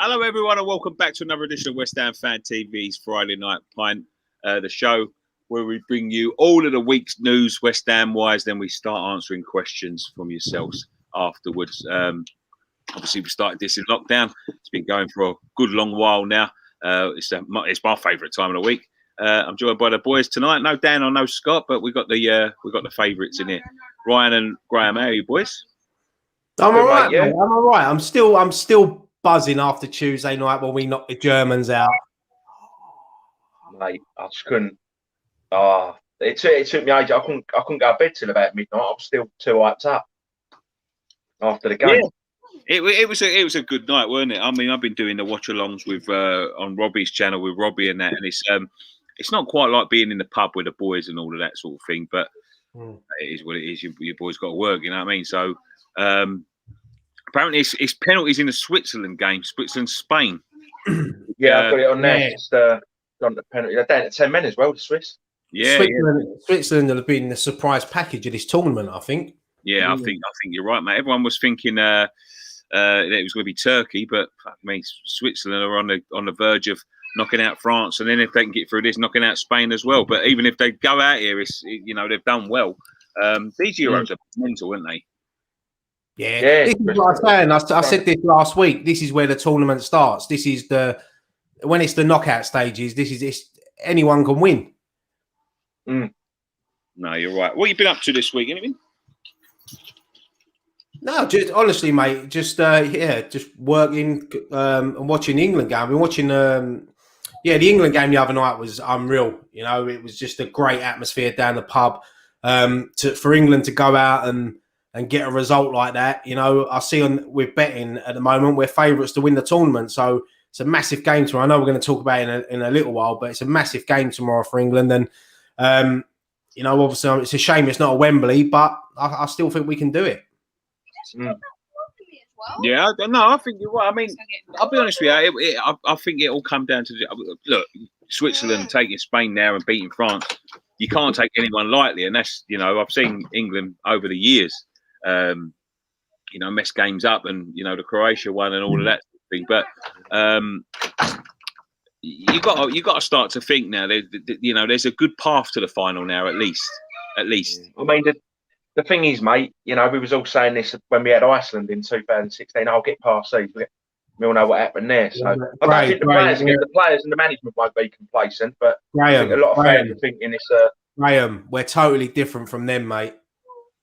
Hello, everyone, and welcome back to another edition of West Ham Fan TV's Friday Night Pint, the show where we bring you all of the week's news West Ham-wise. Then we start answering questions from yourselves afterwards. Obviously, we started this in lockdown. It's been going for a good long while now. It's my favourite time of the week. I'm joined by the boys tonight. No Dan or no Scott, but we got the favourites in here. Ryan and Graham, how are you, boys? I'm all right. Yeah. I'm all right. I'm still buzzing after Tuesday night when we knocked the Germans out. Mate, I just couldn't. It took me ages. I couldn't go to bed till about midnight. I was still too hyped up after the game. Yeah. It was a good night, wasn't it? I mean, I've been doing the watch-alongs with on Robbie's channel with Robbie and that, and it's not quite like being in the pub with the boys and all of that sort of thing, but it is what it is. Your boys got to work, you know what I mean? So apparently it's penalties in the Switzerland game, Switzerland-Spain. Yeah, I've got it on there. Just on the penalty. They're down to 10 men as well, the Swiss. Yeah, Switzerland have been the surprise package of this tournament, I think. Yeah, I think you're right, mate. Everyone was thinking that it was going to be Turkey, but fuck me, Switzerland are on the verge of knocking out France, and then if they can get through this, knocking out Spain as well. But even if they go out here, they've done well. These Euros are mental, aren't they? Yeah. This is what I'm saying. I said this last week. This is where the tournament starts. This is when it's the knockout stages. Anyone can win. No, you're right. What have you been up to this week? Anything? No, just honestly, mate. Just working and watching the England game. I've been watching. The England game the other night was unreal. You know, it was just a great atmosphere down the pub. For England to go out and get a result like that, you know, I see with betting at the moment we're favourites to win the tournament. So it's a massive game tomorrow. I know we're going to talk about it in a little while, but it's a massive game tomorrow for England. And obviously it's a shame it's not a Wembley, but I still think we can do it. Yeah, I think you're right. I mean, I'll be honest with you. I think it all come down to look, Switzerland taking Spain now and beating France. You can't take anyone lightly, and that's I've seen England over the years, mess games up, and the Croatia one and all of that thing. But you got to start to think now. There's a good path to the final now, at least. I mean, the thing is, mate, we was all saying this when we had Iceland in 2016. I'll get past these. We all know what happened there. So I don't think the players and the management won't be complacent, but I think a lot of fans are thinking it's Graham, we're totally different from them, mate.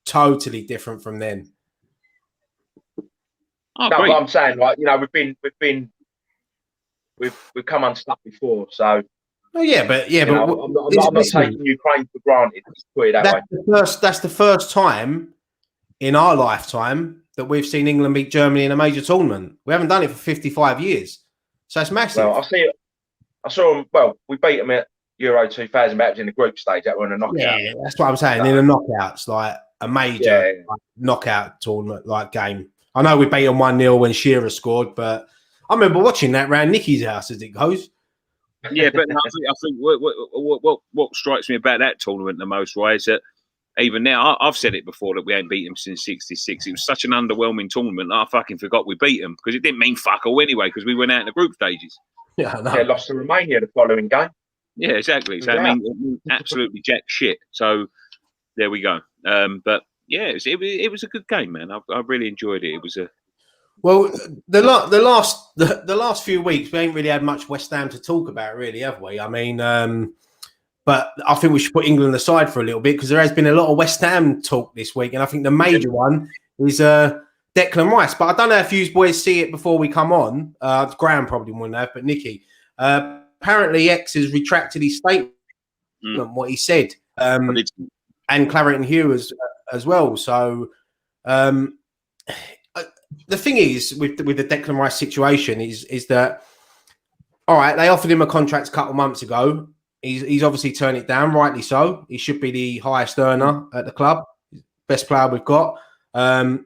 Totally different from them. No, but I'm saying, like, we've come unstuck before, so. Oh yeah, but I'm not taking Ukraine for granted. Let's put it that way. That's the first time in our lifetime that we've seen England beat Germany in a major tournament. We haven't done it for 55 years, so it's massive. Well, I saw them. Well, we beat them at Euro 2000, but it was in the group stage. That were in a knockout. Yeah, that's what I'm saying. In the knockouts, like a major knockout tournament like game. I know we beat them 1-0 when Shearer scored, but I remember watching that round Nicky's house as it goes. Yeah, but I think what strikes me about that tournament the most, right, is that even now, I've said it before that we ain't beat them since '66. It was such an underwhelming tournament that I fucking forgot we beat them because it didn't mean fuck all anyway because we went out in the group stages. Yeah, I know. They lost to Romania the following game. Yeah, exactly. So I mean, absolutely jack shit. So there we go. But yeah, it was a good game, man. I really enjoyed it. It was a. Well, the last few weeks we ain't really had much West Ham to talk about, really, have we? I mean, but I think we should put England aside for a little bit because there has been a lot of West Ham talk this week, and I think the major one is Declan Rice. But I don't know if you boys see it before we come on. Graham probably wouldn't have, but Nicky. Apparently, X has retracted his statement, what he said, and Claret Hugh as well. So. The thing is with the Declan Rice situation is that all right, they offered him a contract a couple of months ago. He's obviously turned it down, rightly so. He should be the highest earner at the club, best player we've got. I'm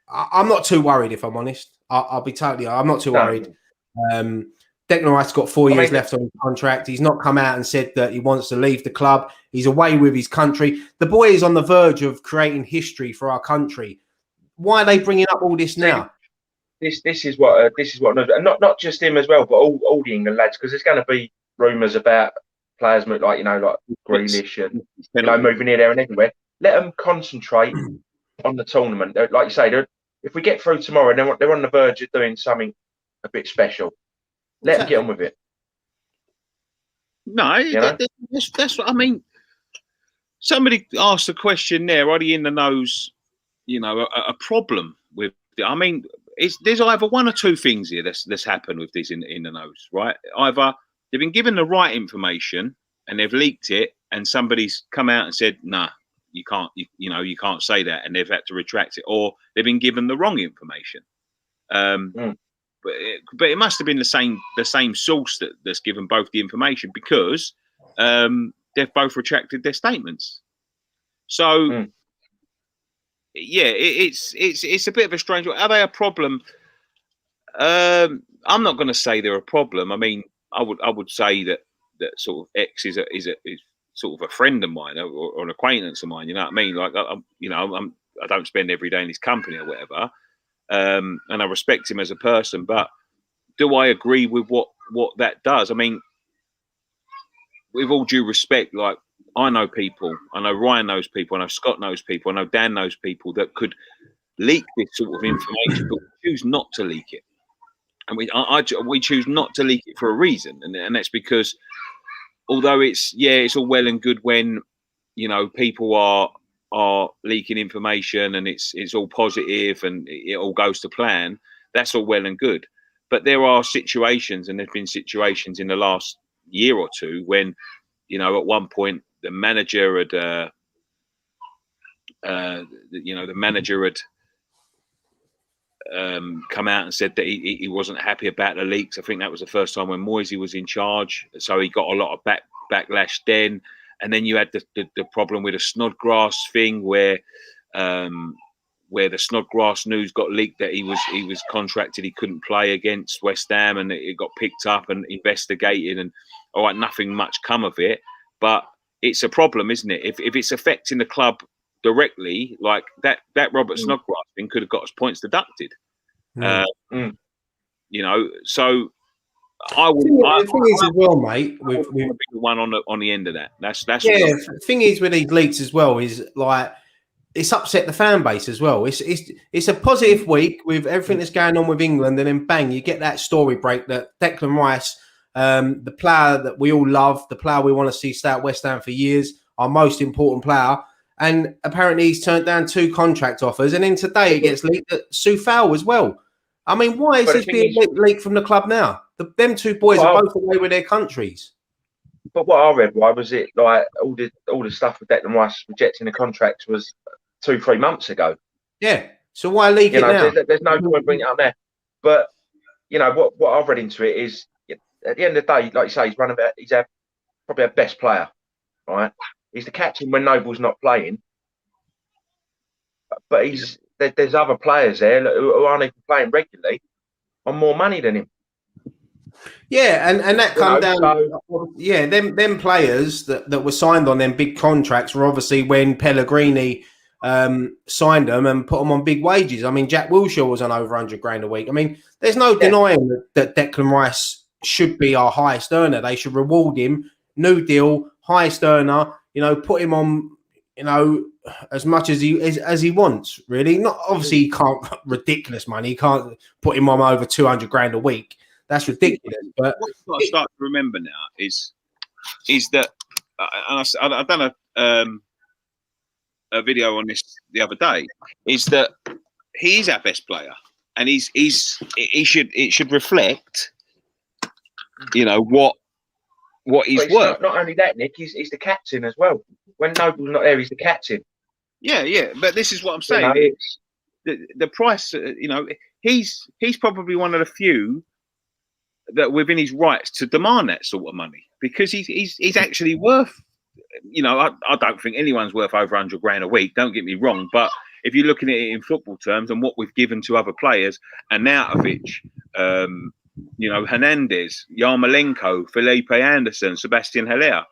not too worried, if I'm honest. I'm not too worried. Declan Rice got 4 years left on his contract. He's not come out and said that he wants to leave the club. He's away with his country. The boy is on the verge of creating history for our country. Why are they bringing up all this now? this is what and not just him as well, but all the England lads, because there's going to be rumours about players like like Grealish and moving here, there, and everywhere. Let them concentrate on the tournament. Like you say, if we get through tomorrow and they're on the verge of doing something a bit special, let them get on with it. No, that's what I mean. Somebody asked a question there. Are the in the nose, a problem with? I mean, there's either one or two things here that's happened with this in the nose, right? Either they've been given the right information and they've leaked it, and somebody's come out and said, "Nah, you can't, you can't say that," and they've had to retract it, or they've been given the wrong information. But it must have been the same source that's given both the information, because they've both retracted their statements. So yeah, it's a bit of a strange one. Are they a problem? I'm not going to say they're a problem. I mean, I would say that sort of X is sort of a friend of mine or an acquaintance of mine. You know what I mean? Like I don't spend every day in his company or whatever. And I respect him as a person, but do I agree with what that does? I mean, with all due respect, like, I know people, I know Ryan knows people, I know Scott knows people, I know Dan knows people that could leak this sort of information, but we choose not to leak it. And we choose not to leak it for a reason, and that's because although it's all well and good when people are leaking information and it's all positive and it all goes to plan, that's all well and good. But there are situations, and there's been situations in the last year or two when, at one point the manager had, come out and said that he wasn't happy about the leaks. I think that was the first time when Moisey was in charge, so he got a lot of backlash then. And then you had the problem with the Snodgrass thing, where the Snodgrass news got leaked that he was contracted, he couldn't play against West Ham, and it got picked up and investigated, and all right, nothing much come of it. But it's a problem, isn't it? If it's affecting the club directly, like that Robert Snodgrass thing could have got us points deducted. So I would. The thing is as well, mate. With the one on the end of that. That's the thing is with these leaks as well is like it's upset the fan base as well. It's a positive week with everything that's going on with England, and then bang, you get that story break that Declan Rice, the player that we all love, the player we want to see stay at West Ham for years, our most important player, and apparently he's turned down 2 contract offers, and then today it gets leaked that Soufal as well. I mean, why is this being leaked from the club now? Them 2 boys are both away with their countries. But what I read, why was it like all the stuff with Declan Rice rejecting the contract was 2-3 months ago? Yeah. So why leak it now? There's no point bringing it up there. But what I've read into it is, at the end of the day, like you say, he's probably our best player, right? He's the captain when Noble's not playing. But there's other players there who aren't even playing regularly on more money than him. Yeah, and that come down. Yeah, them players that were signed on them big contracts were obviously when Pellegrini signed them and put them on big wages. I mean, Jack Wilshere was on over 100 grand a week. I mean, there's no denying that Declan Rice should be our highest earner. They should reward him. New deal, highest earner. Put him on. As much as he wants. Really, not obviously he can't ridiculous money. You can't put him on over 200 grand a week. That's ridiculous. But what I start to remember now is that, and I've done a video on this the other day, is that he is our best player, and it should reflect, what he's worth. Not only that, Nick, he's the captain as well. When Noble's not there, he's the captain. Yeah. But this is what I'm saying. The price, he's probably one of the few that within his rights to demand that sort of money, because he's actually worth. I don't think anyone's worth over 100 grand a week. Don't get me wrong, but if you're looking at it in football terms and what we've given to other players, Arnautovic, Hernandez, Yarmolenko, Felipe Anderson, Sebastian Haller.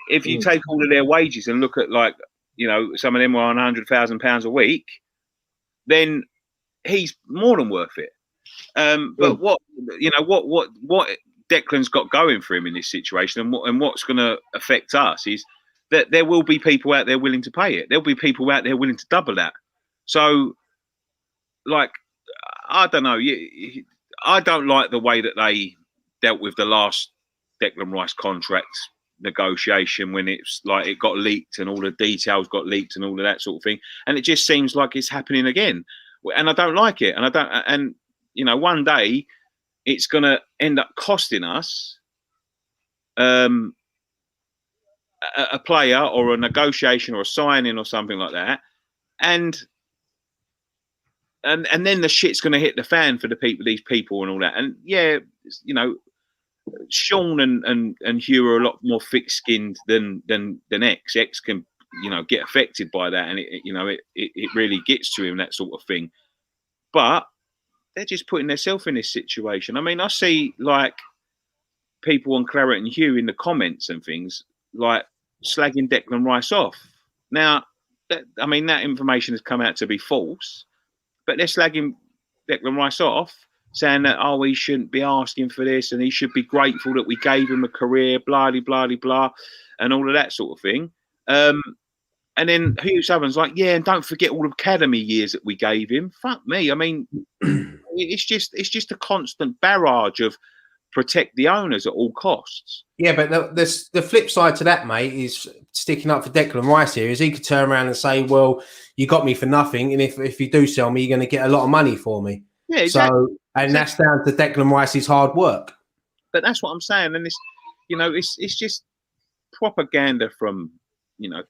If you take all of their wages and look at some of them were on £100,000 a week, then he's more than worth it. But what Declan's got going for him in this situation, and what's going to affect us is that there will be people out there willing to pay it. There'll be people out there willing to double that. So, like, I don't know. I don't like the way that they dealt with the last Declan Rice contract negotiation when it's like it got leaked and all the details got leaked and all of that sort of thing. And it just seems like it's happening again. And I don't like it. And one day it's going to end up costing us a player or a negotiation or a signing or something like that. And then the shit's going to hit the fan for these people and all that. And yeah, Sean and Hugh are a lot more thick-skinned than X. X can, get affected by that, and it really gets to him, that sort of thing. But they're just putting themselves in this situation. I mean, I see like people on Claret and Hugh in the comments and things like slagging Declan Rice off. Now, that information has come out to be false, but they're slagging Declan Rice off, saying that, he shouldn't be asking for this and he should be grateful that we gave him a career, blah, blah, blah, blah, and all of that sort of thing. And then Hugh Southern's like, yeah, and don't forget all the academy years that we gave him. Fuck me. I mean, it's just a constant barrage of protect the owners at all costs. Yeah, but the flip side to that, mate, is sticking up for Declan Rice here, is he could turn around and say, well, you got me for nothing, and if you do sell me, you're going to get a lot of money for me. Yeah, exactly. So, and that's down to Declan Rice's hard work. But that's what I'm saying. And it's just propaganda from,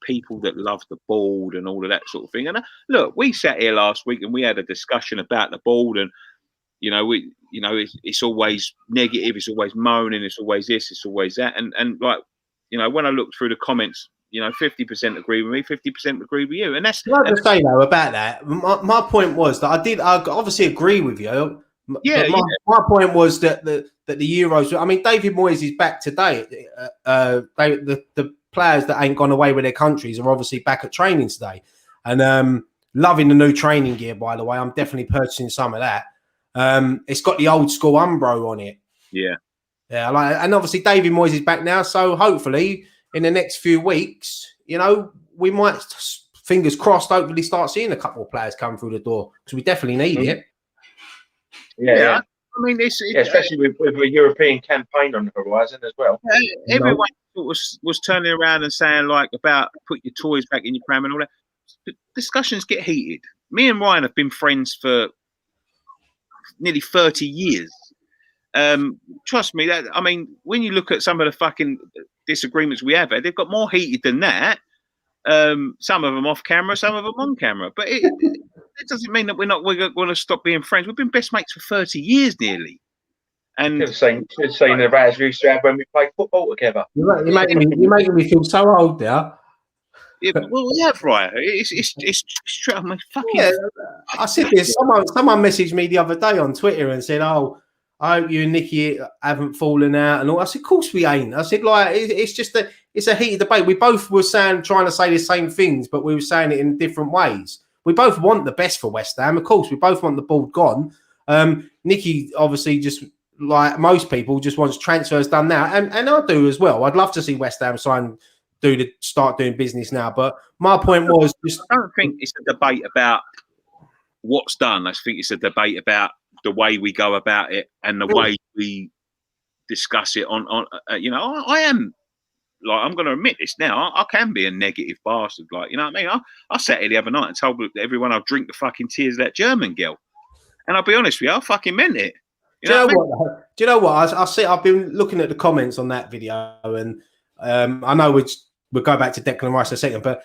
people that love the ball and all of that sort of thing. And look, we sat here last week and we had a discussion about the ball, and it's always negative, it's always moaning, it's always this, it's always that, and like, when I looked through the comments, 50% agree with me, 50% agree with you, and that's. What to say though about that. My point was that I obviously agree with you. Yeah, my point was that the Euros. I mean, David Moyes is back today. The players that ain't gone away with their countries are obviously back at training today, and loving the new training gear. By the way, I'm definitely purchasing some of that. It's got the old school Umbro on it. Yeah. And obviously David Moyes is back now, so hopefully in the next few weeks, we might, fingers crossed, hopefully start seeing a couple of players come through the door, because we definitely need it. Yeah. I mean, especially with a European campaign on the horizon as well. Everyone was turning around and saying like about put your toys back in your pram and all that. The discussions get heated. Me and Ryan have been friends for nearly 30 years. Trust me, when you look at some of the fucking disagreements we have had, they've got more heated than that. Some of them off camera, some of them on camera. But it doesn't mean that we're going to stop being friends. We've been best mates for 30 years nearly. And the same the Raz we used to have when we played football together. You're making me feel so old there. Yeah, well, yeah, right. It's true. I mean, fucking. Yeah, I said this. Someone messaged me the other day on Twitter and said, "Oh, I hope you and Nicky haven't fallen out." And all. I said, "Of course we ain't." I said, "Like, it's just it's a heated debate. We both were trying to say the same things, but we were saying it in different ways. We both want the best for West Ham, of course. We both want the ball gone. Nicky obviously just." Like most people, just wants transfers done now, and I do as well. I'd love to see West Ham start doing business now. But my point was, I don't think it's a debate about what's done. I think it's a debate about the way we go about it and the way we discuss it. I am like, I'm going to admit this now. I can be a negative bastard, like, you know what I mean. I sat here the other night and told everyone I'll drink the fucking tears of that German girl, and I'll be honest with you, I fucking meant it. Do you know what? I've been looking at the comments on that video, and I know we'll go back to Declan Rice in a second, but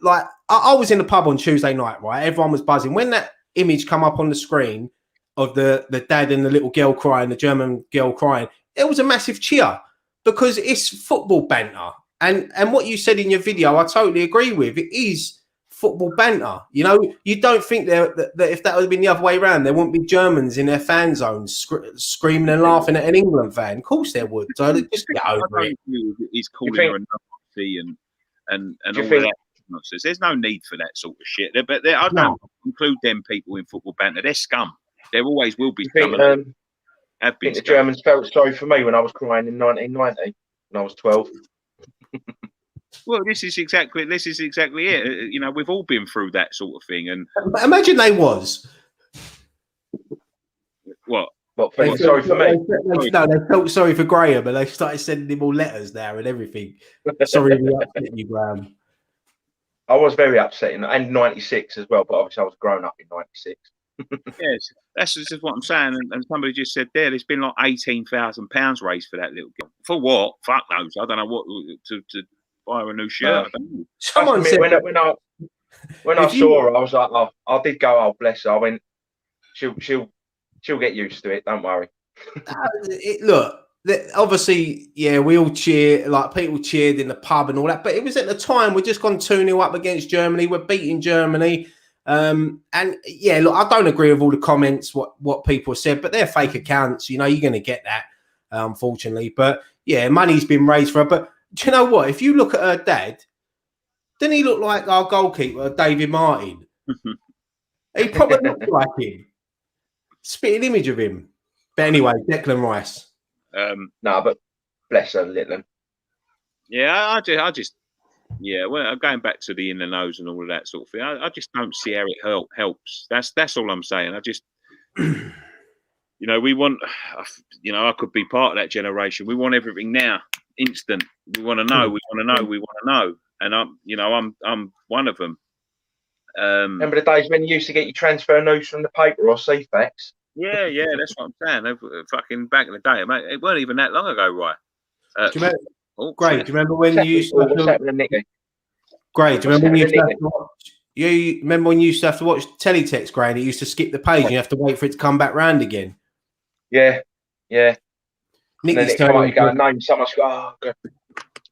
like I was in the pub on Tuesday night, right? Everyone was buzzing when that image come up on the screen of the dad and the little girl crying, the German girl crying. It was a massive cheer because it's football banter, and what you said in your video, I totally agree with. It is football banter. You don't think that if that would have been the other way around, there wouldn't be Germans in their fan zones screaming and laughing at an England fan. Of course there would. So just get over it. He's calling her a Nazi and all of that nonsense. There's no need for that sort of shit. But I don't include them people in football banter. They're scum. there always will be You think, some. I think the Germans felt sorry for me when I was crying in 1990 when I was 12. Well, this is exactly it. You know, we've all been through that sort of thing. And imagine they was. What? Sorry for me? They felt sorry for Graham, and they started sending him all letters now and everything. Sorry we upset you, Graham. I was very upset in 96 as well, but obviously I was grown up in 96. Yes, that's just what I'm saying. And somebody just said there's been like £18,000 raised for that little girl. For what? Fuck knows. I don't know what to buy her a new shirt. No. Someone said when I saw her, I was like, oh, I did go, oh bless her. I went, she'll get used to it. Don't worry. Look, obviously, yeah, we all cheer, like people cheered in the pub and all that, but it was at the time we're just gone 2-0 up against Germany. We're beating Germany. And yeah, look, I don't agree with all the comments, what people said, but they're fake accounts. You know, you're going to get that, unfortunately. But yeah, money's been raised for her. But do you know what? If you look at her dad, didn't he look like our goalkeeper, David Martin? He probably looked like him. Spitting image of him. But anyway, Declan Rice. No, but bless her, Litland. Yeah, I just. Yeah, well, going back to the in the nose and all of that sort of thing, I just don't see how it helps. That's all I'm saying. I just, you know, we want, you know, I could be part of that generation. We want everything now, instant. We want to know. We want to know. We want to know. And I'm one of them. Remember the days when you used to get your transfer news from the paper or CFAX? Yeah, that's what I'm saying. Fucking back in the day, mate. It weren't even that long ago, right? Do you remember? Great. Do you remember when you used to? What's happening, Nicky? Great. Do you remember when you used to have to watch? You remember when you used to have to watch teletext, Gray? And it used to skip the page. And you have to wait for it to come back round again. Yeah. Nicky's turn you go name someone. Oh, God.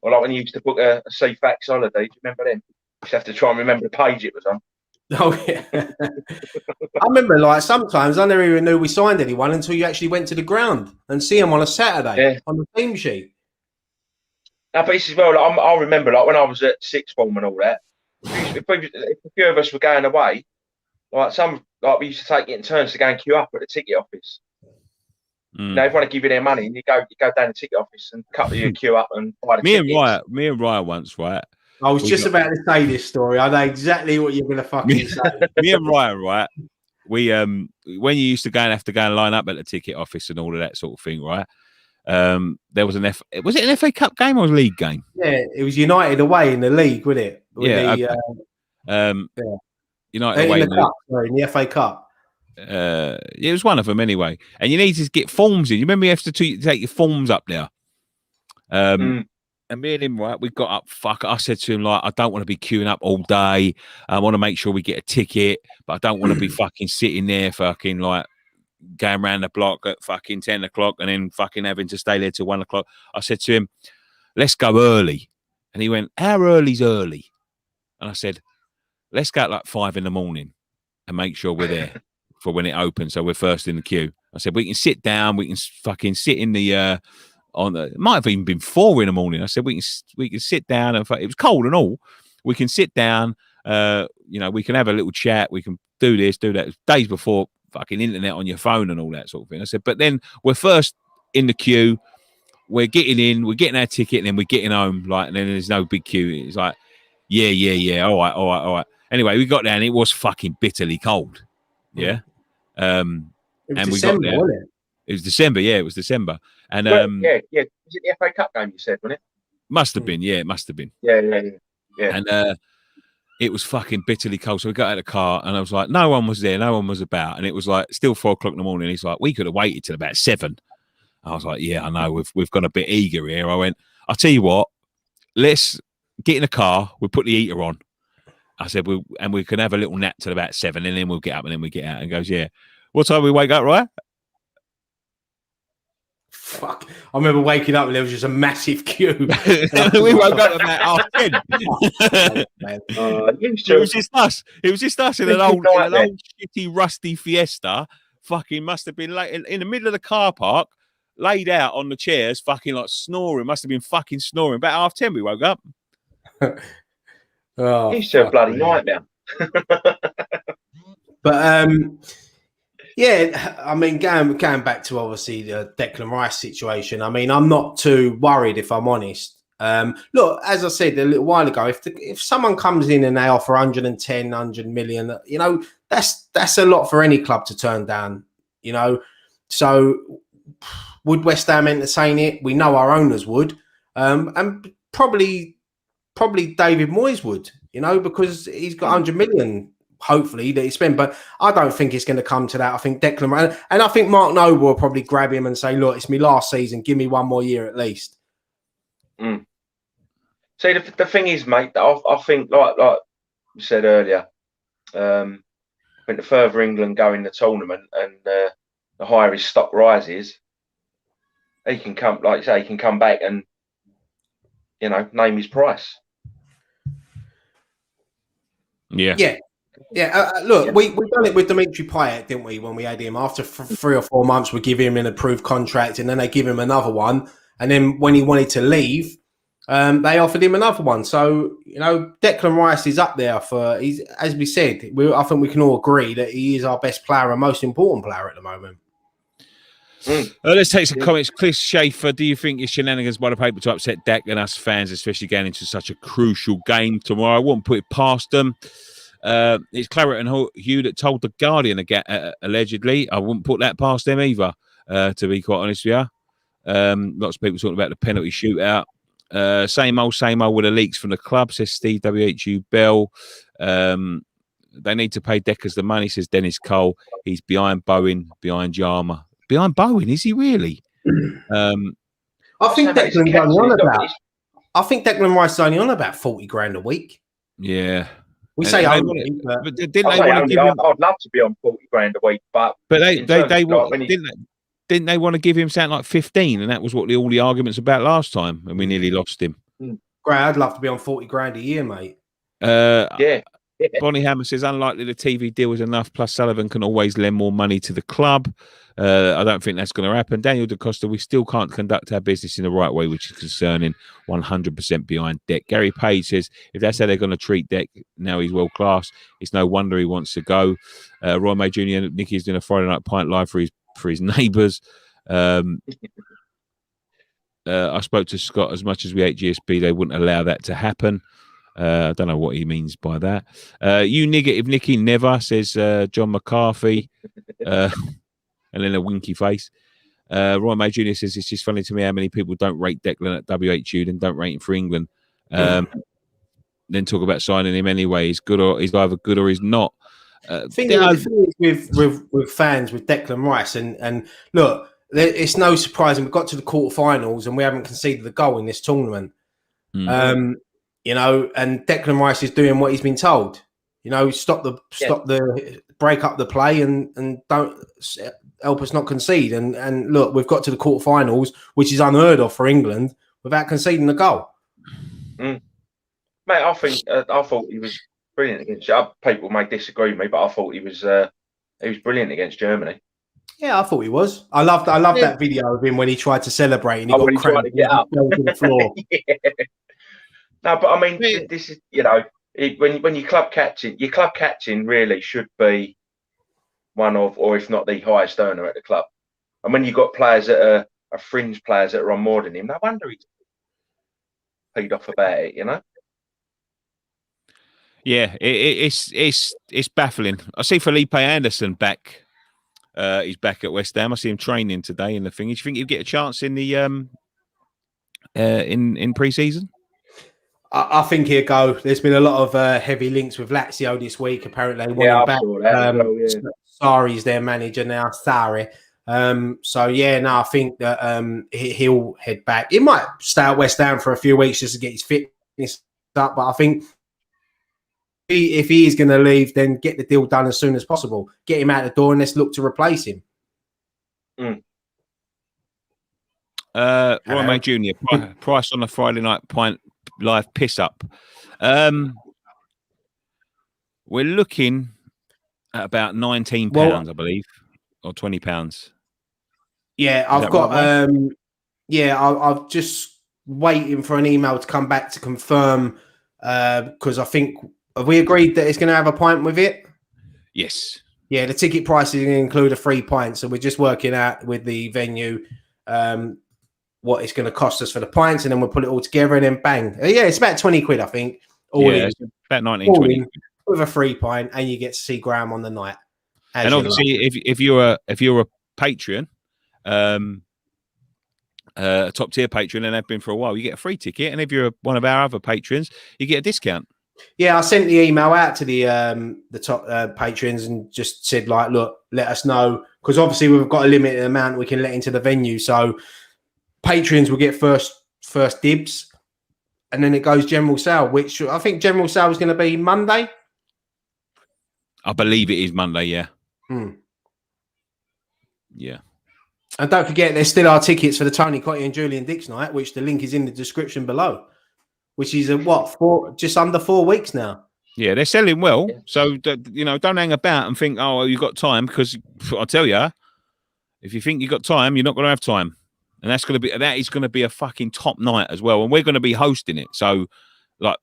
Or like when you used to book a CFAX holiday. Do you remember them? You just have to try and remember the page it was on. Oh yeah. I remember, like sometimes I never even knew we signed anyone until you actually went to the ground and see them on a Saturday on the team sheet. No, but this is well. Like, I remember, like when I was at sixth form and all that. If a few of us were going away, like we used to take it in turns to go and queue up at the ticket office. You know, everyone would give you their money, and you go down the ticket office and cut you queue up and buy the tickets. Me and Ryan once, right? I was just about to say this story. I know exactly what you're going to fucking say. Me and Ryan, right? We when you used to have to go and line up at the ticket office and all of that sort of thing, right? There was was it an FA Cup game or a league game? Yeah, it was United away in the league, wasn't it? United away in the FA Cup. It was one of them anyway. And you need to get forms in. You remember you have to take your forms up there. And me and him, right, we got up. I said to him, like, I don't want to be queuing up all day. I want to make sure we get a ticket, but I don't want to be fucking sitting there fucking like going around the block at fucking 10 o'clock and then fucking having to stay there till 1 o'clock. I said to him, let's go early. And he went, how early's early? And I said, let's go at like 5 in the morning and make sure we're there for when it opens. So we're first in the queue. I said, we can sit down. We can fucking sit in the, it might have even been 4 in the morning. I said, we can sit down and it was cold and all. We can sit down, we can have a little chat. We can do this, do that. Days before fucking internet on your phone and all that sort of thing. I said, but then we're first in the queue. We're getting in, we're getting our ticket, and then we're getting home. Like, and then there's no big queue. It's like, yeah. All right. Anyway, we got there and it was fucking bitterly cold. Yeah. And we got there. Wasn't it? It was December. Yeah, it was December. And yeah. Was it the FA Cup game you said, wasn't it? Must have been. Yeah, it must have been. Yeah. And it was fucking bitterly cold. So we got out of the car and I was like, no one was there. No one was about. And it was like still 4 o'clock in the morning. He's like, we could have waited till about 7. I was like, yeah, I know. We've got a bit eager here. I went, I'll tell you what, let's get in the car. We'll put the heater on. I said, we can have a little nap till about 7 and then we'll get up and then we get out. And goes, yeah. What time we wake up, right? Fuck! I remember waking up and there was just a massive queue. We woke up about 10:30. It was just us. It was just us in an old shitty, rusty Fiesta. Fucking must have been late in the middle of the car park, laid out on the chairs, fucking like snoring. Must have been fucking snoring. About 10:30 we woke up. It's a bloody nightmare. But Yeah, I mean, going back to obviously the Declan Rice situation. I mean, I'm not too worried if I'm honest. Look, as I said a little while ago, if someone comes in and they offer 110, 100 million, you know, that's a lot for any club to turn down. You know, so would West Ham entertain it? We know our owners would, and probably David Moyes would. You know, because he's got 100 million. Hopefully that he spent, but I don't think it's going to come to that. I think Declan and I think Mark Noble will probably grab him and say, "Look, it's my last season. Give me one more year at least." Mm. See, the thing is, mate, I think like you said earlier, I think the further England go in the tournament and the higher his stock rises, he can come, like you say, he can come back and name his price. Yeah. Look, we done it with Dimitri Payet, didn't we? When we had him after 3 or 4 months, we give him an approved contract, and then they give him another one. And then when he wanted to leave, they offered him another one. So Declan Rice is up there for. He's, as we said, I think we can all agree that he is our best player and most important player at the moment. Let's take some comments. Chris Schaefer, do you think it's shenanigans by the paper to upset Dak and us fans, especially going into such a crucial game tomorrow? I wouldn't put it past them. It's Claret and Hugh that told the Guardian allegedly. I wouldn't put that past them either, to be quite honest with you. Lots of people talking about the penalty shootout. Same old with the leaks from the club, says Steve WHU Bell. They need to pay Deckers the money, says Dennis Cole. He's behind Bowen, behind Jarma. Behind Bowen, is he really? I think Declan Rice is only on about 40 grand a week. Yeah. We say only, but didn't they want to give him? I'd love to be on 40 grand a week, but didn't they want to give him something like 15, and that was what all the arguments about last time, and we nearly lost him. Great, I'd love to be on 40 grand a year, mate. Yeah. Bonnie Hammer says unlikely the TV deal is enough. Plus Sullivan can always lend more money to the club. I don't think that's going to happen. Daniel Da Costa, we still can't conduct our business in the right way, which is concerning. 100% behind Deck. Gary Page says if that's how they're going to treat Deck, now he's world class. It's no wonder he wants to go. Roy May Jr. Nicky's doing a Friday night pint live for his neighbours. I spoke to Scott. As much as we hate GSB, they wouldn't allow that to happen. I don't know what he means by that. You negative Nicky never, says John McCarthy. And then a winky face. Roy May Jr. says it's just funny to me how many people don't rate Declan at WHU, then don't rate him for England. Then talk about signing him anyway. He's good, or he's either good or he's not. The thing is with fans with Declan Rice, and look, it's no surprise. And we got to the quarterfinals and we haven't conceded a goal in this tournament. And Declan Rice is doing what he's been told. Stop the break up the play and don't help us not concede. And look, we've got to the quarterfinals, which is unheard of for England, without conceding a goal. Mate, I thought he was brilliant against. People may disagree with me, but I thought he was brilliant against Germany. Yeah, I thought he was. I loved that video of him when he tried to celebrate and he got tried to get up on the floor. No, but I mean, this is when you club captain really should be one of, or if not the highest earner at the club. And when you've got players that are fringe players that are on more than him, no wonder he's peed off about it, Yeah, it's baffling. I see Felipe Anderson back. He's back at West Ham. I see him training today in the thing. Do you think he'll get a chance in the in pre-season? I think he'll go. There's been a lot of heavy links with Lazio this week. Apparently, they want him back. Sarri's their manager now. Sarri. I think that he'll head back. He might stay at West Ham for a few weeks just to get his fitness up. But I think if he is going to leave, then get the deal done as soon as possible. Get him out the door and let's look to replace him. Roy May Jr. Price on the Friday night pint live piss up. We're looking at about £19, I believe, or £20. Yeah, I've got. I've just waiting for an email to come back to confirm because I think have we agreed that it's going to have a pint with it? Yes. Yeah, the ticket prices include a free pint, so we're just working out with the venue what it's going to cost us for the pints, and then we'll put it all together, and then bang. Yeah, it's about 20 quid, I think. All in. About 19, 20. With a free pint, and you get to see Graham on the night. And obviously, if you're a Patreon, a top tier patron, and have been for a while, you get a free ticket. And if you're one of our other patrons, you get a discount. Yeah, I sent the email out to the top patrons and just said, like, look, let us know, because obviously we've got a limited amount we can let into the venue. So patrons will get first dibs, and then it goes general sale, which I think general sale is going to be Monday. I believe it is Monday. Yeah. Yeah. And don't forget, there still are tickets for the Tony Cottee and Julian Dix night, which the link is in the description below, which is just under 4 weeks now. Yeah, they're selling well. Yeah. So, don't hang about and think, oh, you've got time, because I'll tell you, if you think you've got time, you're not going to have time. And that is going to be a fucking top night as well. And we're going to be hosting it. So, I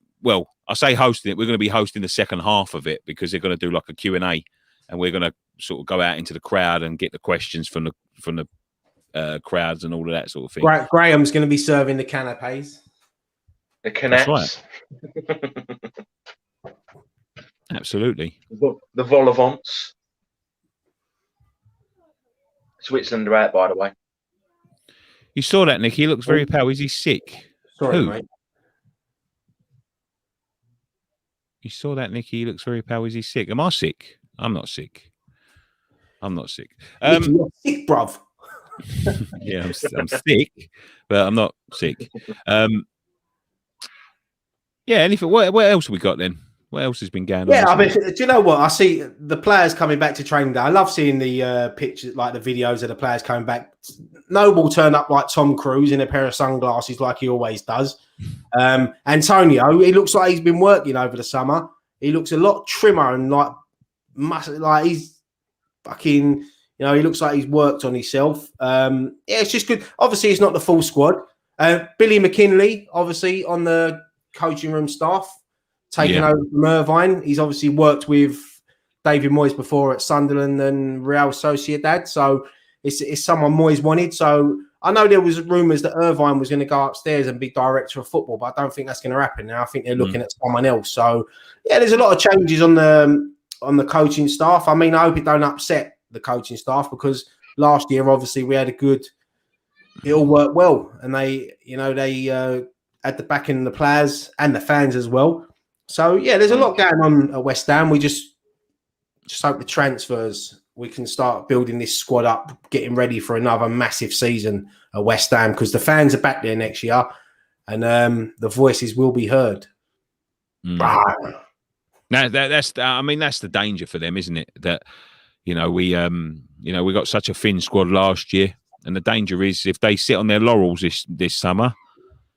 say hosting it, we're going to be hosting the second half of it, because they're going to do like a Q&A, and we're going to sort of go out into the crowd and get the questions from the crowds and all of that sort of thing. Graham's going to be serving the canapes. The canapes. Right. Absolutely. The vol au vents. Switzerland are out, by the way. You saw that, Nicky. He looks very pale. Is he sick? Sorry, mate. You saw that, Nicky. He looks very pale. Is he sick? Am I sick? I'm not sick. Nicky, you're sick, bruv. Yeah, I'm sick, but I'm not sick. Yeah, anything. What else have we got then? What else has been going on? Yeah, I mean, do you know what? I see the players coming back to training day. I love seeing the pictures, like the videos of the players coming back. Noble turned up like Tom Cruise in a pair of sunglasses, like he always does. Antonio, he looks like he's been working over the summer. He looks a lot trimmer and like he's fucking. He looks like he's worked on himself. Yeah, it's just good. Obviously, it's not the full squad. Billy McKinley, obviously, on the coaching room staff, taking over from Irvine. He's obviously worked with David Moyes before at Sunderland and Real Sociedad. So it's someone Moyes wanted. So I know there was rumours that Irvine was going to go upstairs and be director of football, but I don't think that's going to happen now. I think they're looking at someone else. So, yeah, there's a lot of changes on the coaching staff. I mean, I hope it don't upset the coaching staff, because last year obviously we had it all worked well, and they had the backing of the players and the fans as well. So yeah, there's a lot going on at West Ham. We just hope the transfers, we can start building this squad up, getting ready for another massive season at West Ham, because the fans are back there next year, and the voices will be heard. Now that's the danger for them, isn't it? That we got such a thin squad last year, and the danger is if they sit on their laurels this summer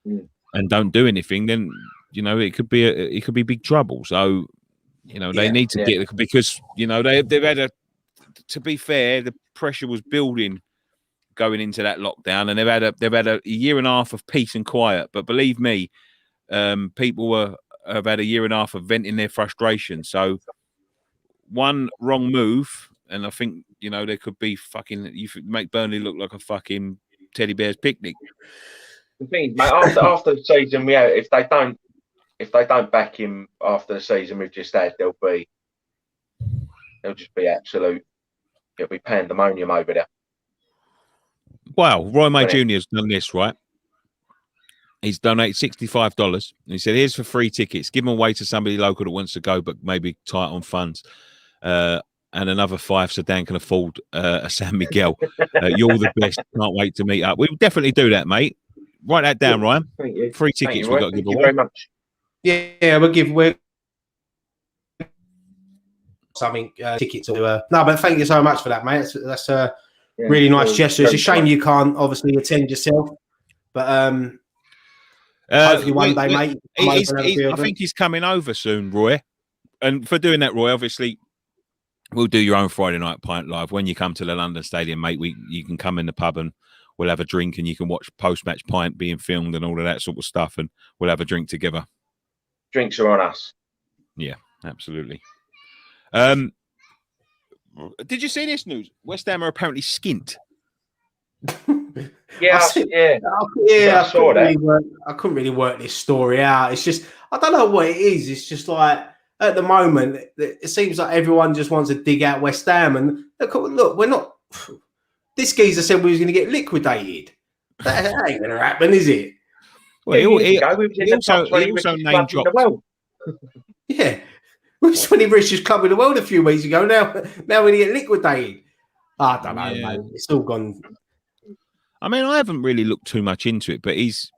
and don't do anything, then it could be big trouble. So they need to get, because they've had to be fair, the pressure was building going into that lockdown, and they've had a year and a half of peace and quiet. But believe me, people have had a year and a half of venting their frustration. So one wrong move, and I think there could be you make Burnley look like a fucking teddy bear's picnic. The thing, mate, after the season if they don't back him after the season we've just had, they'll just be absolute. It'll be pandemonium over there. Wow, Roy May Jr. has done this, right? He's donated $65. And he said, here's for free tickets. Give them away to somebody local that wants to go, but maybe tight on funds. And another $5 so Dan can afford a San Miguel. You're the best. Can't wait to meet up. We'll definitely do that, mate. Write that down, Ryan. Thank you. Free tickets we've got to give away. Thank you very much. Yeah, we'll give something tickets. No, but thank you so much for that, mate. That's a really nice gesture. It's a shame you can't obviously attend yourself, but hopefully one day, mate. I think he's coming over soon, Roy. And for doing that, Roy, obviously, we'll do your own Friday night pint live when you come to the London Stadium, mate. You can come in the pub and we'll have a drink, and you can watch post-match pint being filmed and all of that sort of stuff, and we'll have a drink together. Drinks are on us. Yeah, absolutely. Did you see this news? West Ham are apparently skint. Yeah, I saw that. I couldn't really work this story out. It's just, I don't know what it is. It's just like, at the moment, it seems like everyone just wants to dig out West Ham. And look, we're not. This geezer said we was going to get liquidated. That ain't going to happen, is it? Well, he also name dropped. Yeah, we was 20 richest club in the world a few weeks ago. Now we're going to get liquidated. I don't know, mate. It's all gone. I mean, I haven't really looked too much into it, but he's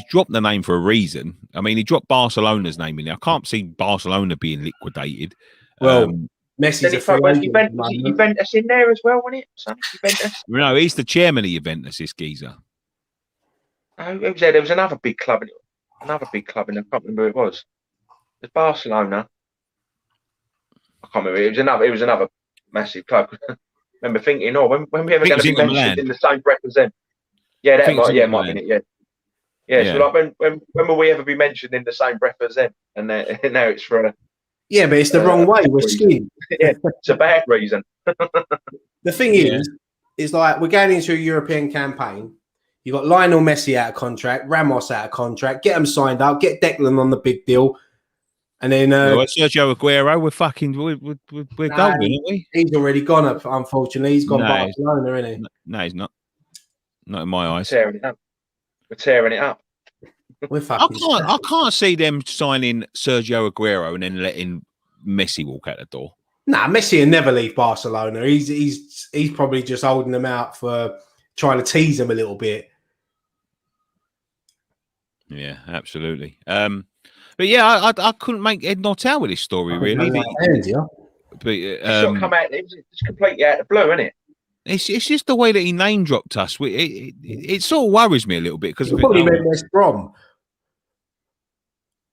dropped the name for a reason. I mean, he dropped Barcelona's name in there. I can't see Barcelona being liquidated. Well, Messi's Juventus in there as well, wasn't it? Juventus? No, he's the chairman of Juventus, this geezer. Oh, who was there? There was another big club. I can't remember who it was. It was Barcelona. I can't remember. It was another massive club. I remember thinking, when we ever going to be mentioned in the same breath as them? Yeah, that might be it. Yeah. So like, when will we ever be mentioned in the same breath as them? And now it's for a. Yeah, but it's the wrong way. We're skinned. Yeah, it's a bad reason. The thing is like we're going into a European campaign. You got Lionel Messi out of contract, Ramos out of contract. Get them signed up. Get Declan on the big deal, and then Sergio Aguero. We're golden, aren't we? He's already gone. Unfortunately, he's gone to Barcelona, isn't he? No, he's not. Not in my eyes. We're tearing it up. I can't see them signing Sergio Aguero and then letting Messi walk out the door. Nah, Messi will never leave Barcelona. He's probably just holding them out for trying to tease them a little bit. Yeah, absolutely. But yeah, I couldn't make head nor tail with this story really. But it's come out. It's completely out of the blue, isn't it? It's just the way that he name dropped us. It sort of worries me a little bit because probably meant West Brom.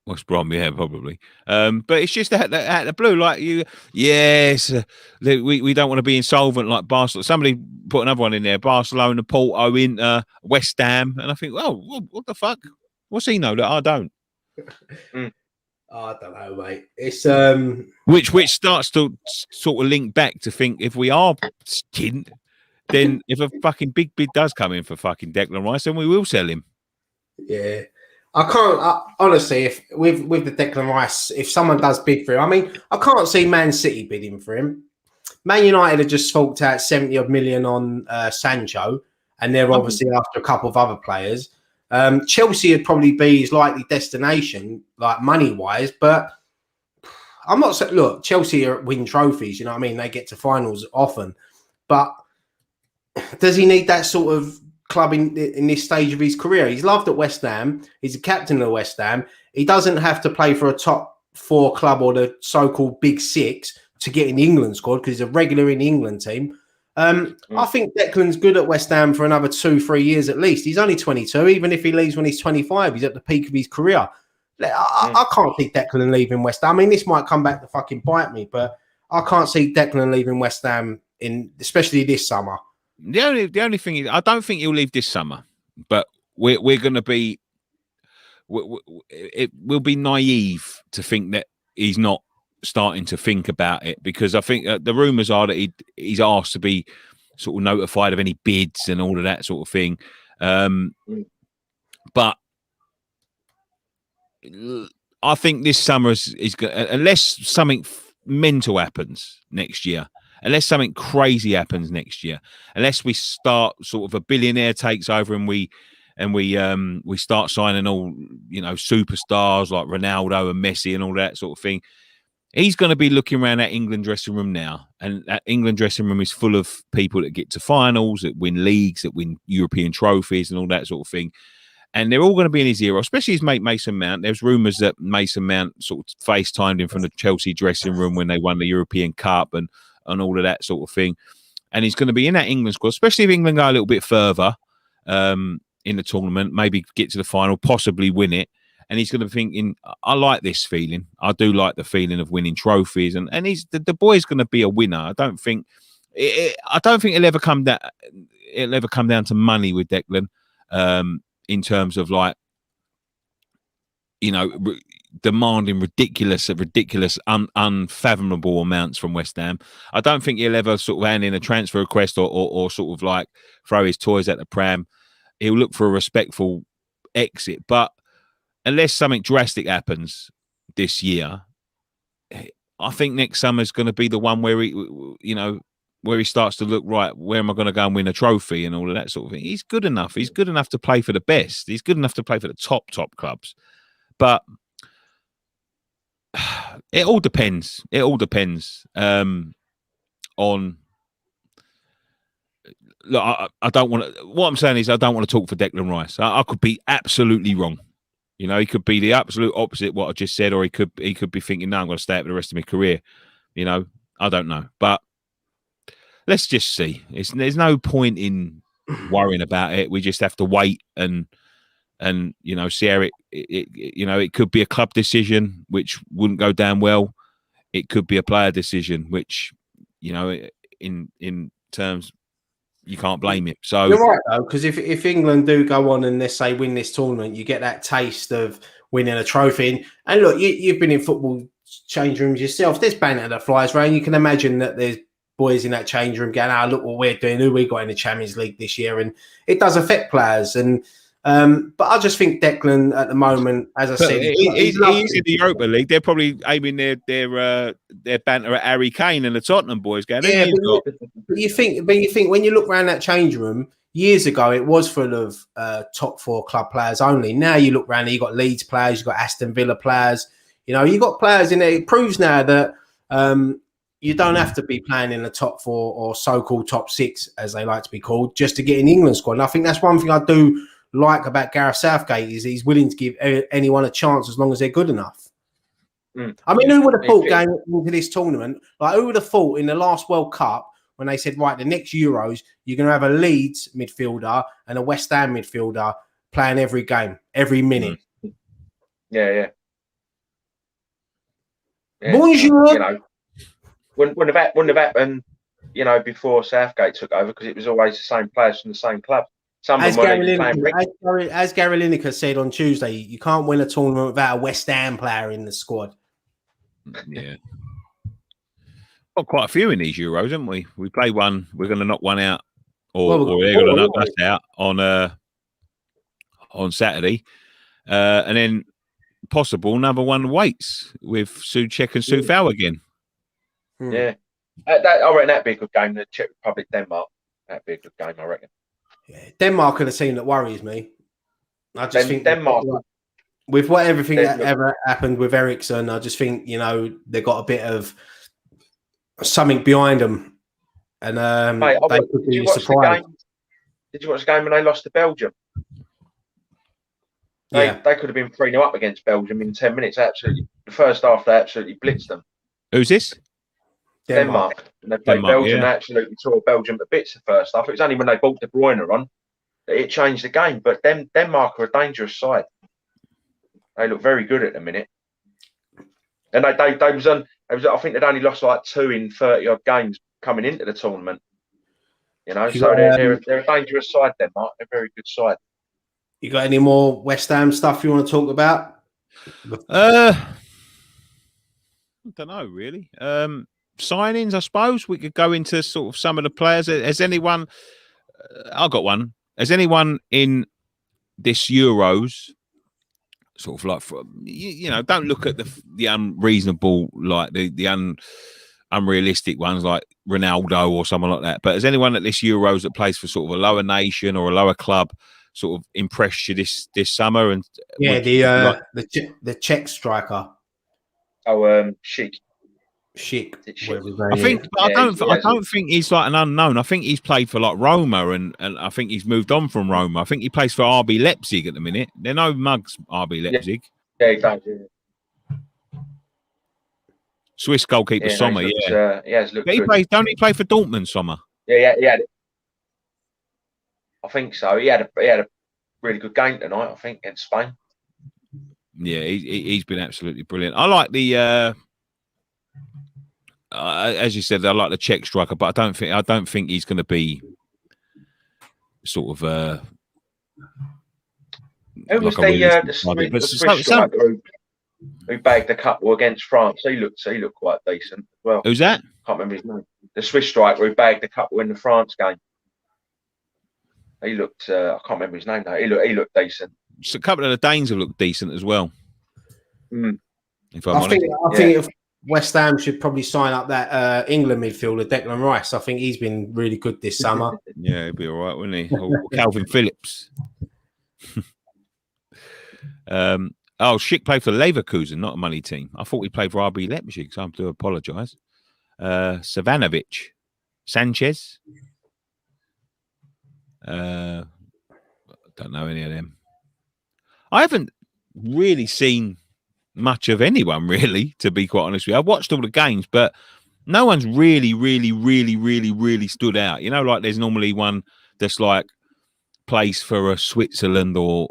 West Brom, yeah, probably. But it's just out the blue, like we don't want to be insolvent like Barcelona. Somebody put another one in there: Barcelona, Porto, Inter, West Ham, and I think, well, what the fuck? What's he know that I don't? I don't know, mate. It's which starts to sort of link back to think if we are skint, then if a fucking big bid does come in for fucking Declan Rice, then we will sell him. Yeah. Honestly, if with the Declan Rice, if someone does bid for him, I mean, I can't see Man City bidding for him. Man United have just forked out 70-odd million on Sancho, and they're obviously after a couple of other players. Chelsea would probably be his likely destination, like money-wise, but I'm not saying, look, Chelsea win trophies, you know what I mean? They get to finals often, but does he need that sort of club in this stage of his career? He's loved at West Ham. He's a captain of West Ham. He doesn't have to play for a top 4 club or the so-called Big 6 to get in the England squad because he's a regular in the England team. I think Declan's good at West Ham for another 2-3 years at least. He's only 22. Even if he leaves when he's 25, he's at the peak of his career. I can't see Declan leaving West Ham. I mean, this might come back to fucking bite me, but I can't see Declan leaving West Ham especially this summer. The only thing is, I don't think he'll leave this summer, but we're going to be. We'll be naive to think that he's not starting to think about it, because I think the rumours are that he's asked to be sort of notified of any bids and all of that sort of thing. But I think this summer is unless something mental happens next year. Unless something crazy happens next year, unless we start sort of a billionaire takes over and we start signing all, you know, superstars like Ronaldo and Messi and all that sort of thing, he's going to be looking around that England dressing room now, and that England dressing room is full of people that get to finals, that win leagues, that win European trophies and all that sort of thing. And they're all going to be in his ear, especially his mate Mason Mount. There's rumours that Mason Mount sort of FaceTimed him from the Chelsea dressing room when they won the European Cup and all of that sort of thing. And he's going to be in that England squad, especially if England go a little bit further in the tournament, maybe get to the final, possibly win it. And he's going to be thinking, I like this feeling. I do like the feeling of winning trophies. And he's the boy's going to be a winner. I don't think it'll ever come down. It'll ever come down to money with Declan, in terms of, like, you know, demanding ridiculous, unfathomable amounts from West Ham. I don't think he'll ever sort of hand in a transfer request or sort of like throw his toys at the pram. He'll look for a respectful exit, but unless something drastic happens this year, I think next summer's going to be the one where he starts to look, right, where am I going to go and win a trophy and all of that sort of thing. He's good enough. He's good enough to play for the best. He's good enough to play for the top clubs. But it all depends. It all depends on. Look, I don't want to. What I'm saying is, I don't want to talk for Declan Rice. I could be absolutely wrong. You know, he could be the absolute opposite of what I just said, or he could be thinking, no, I'm going to stay out for the rest of my career. You know, I don't know, but let's just see. There's no point in worrying about it. We just have to wait and see how it could be a club decision which wouldn't go down well. It could be a player decision which, in terms, you can't blame him. So you're right though, because if England do go on and let's say win this tournament, you get that taste of winning a trophy. And look, you've been in football change rooms yourself. There's banter that flies around. You can imagine that there's boys in that change room going, look what we're doing, who we got in the Champions League this year. And it does affect players. And but I just think Declan at the moment, as I said, he's in the Europa League. They're probably aiming their banter at Harry Kane and the Tottenham boys going. Yeah, but you think when you look around that change room, years ago it was full of top 4 club players only. Now you look around, you got Leeds players, you got Aston Villa players. You got players in there. It proves now that you don't have to be playing in the top 4 or so-called top 6, as they like to be called, just to get in England squad. And I think that's one thing I do like about Gareth Southgate is he's willing to give anyone a chance as long as they're good enough. I mean, who would have thought going into this tournament, like who would have thought in the last World Cup when they said, right, the next Euros, you're going to have a Leeds midfielder and a West Ham midfielder playing every game, every minute. Yeah. Bonjour. Wouldn't have happened, before Southgate took over because it was always the same players from the same club. As Gary Lineker said on Tuesday, you can't win a tournament without a West Ham player in the squad. Yeah. Got quite a few in these Euros, haven't we? We play one, we're going to knock one out, or they're going to knock us out on Saturday. And then possible another one waits with Souček and Soufal again. Yeah. I reckon that'd be a good game, the Czech Republic, Denmark. That'd be a good game, I reckon. Yeah, Denmark are the team that worries me. I just think Denmark, with everything that ever happened with Eriksson, I just think they got a bit of something behind them, and they could be surprised. Did you watch the game when they lost to Belgium? They could have been 3-0 up against Belgium in 10 minutes. Absolutely, the first half they absolutely blitzed them. Who's this? Denmark. And they played Belgium, absolutely tore Belgium to bits the first half. It was only when they brought De Bruyne on that it changed the game. But Denmark are a dangerous side. They look very good at the minute. And I think they'd only lost like 2 in 30-odd games coming into the tournament. So they're a dangerous side, Denmark. They're a very good side. You got any more West Ham stuff you want to talk about? I don't know, really. Signings, I suppose we could go into sort of some of the players. Has anyone? I've got one. Has anyone in this Euros sort of like, don't look at the unreasonable, like the unrealistic ones like Ronaldo or someone like that. But has anyone at this Euros that plays for sort of a lower nation or a lower club sort of impressed you this summer? And the Czech striker. Oh, Schick. I think, I don't think he's like an unknown. I think he's played for like Roma, and I think he's moved on from Roma. I think he plays for RB Leipzig at the minute. They're no mugs, RB Leipzig. Yeah, exactly. Swiss goalkeeper Sommer, he has looked good. Don't he play for Dortmund, Sommer? Yeah. I think so. He had a really good game tonight, I think, in Spain. Yeah, he's been absolutely brilliant. I like the. As you said, I like the Czech striker, but I don't think he's going to be sort of. Who was the Swiss striker? who bagged a couple against France. He looked quite decent as well. Who's that? Can't remember his name. The Swiss striker who bagged a couple in the France game. He looked. I can't remember his name though. He looked decent. So a couple of the Danes have looked decent as well. Mm. If I'm honest. I think if West Ham should probably sign up that England midfielder, Declan Rice. I think he's been really good this summer. Yeah, he'd be all right, wouldn't he? Or Calvin Phillips. Schick played for Leverkusen, not a money team. I thought he played for RB Leipzig, so I have to apologise. Savanovic, Sanchez. Don't know any of them. I haven't really seen much of anyone, really, to be quite honest with you. I've watched all the games, but no one's really stood out. You know, like there's normally one that's like plays for a Switzerland or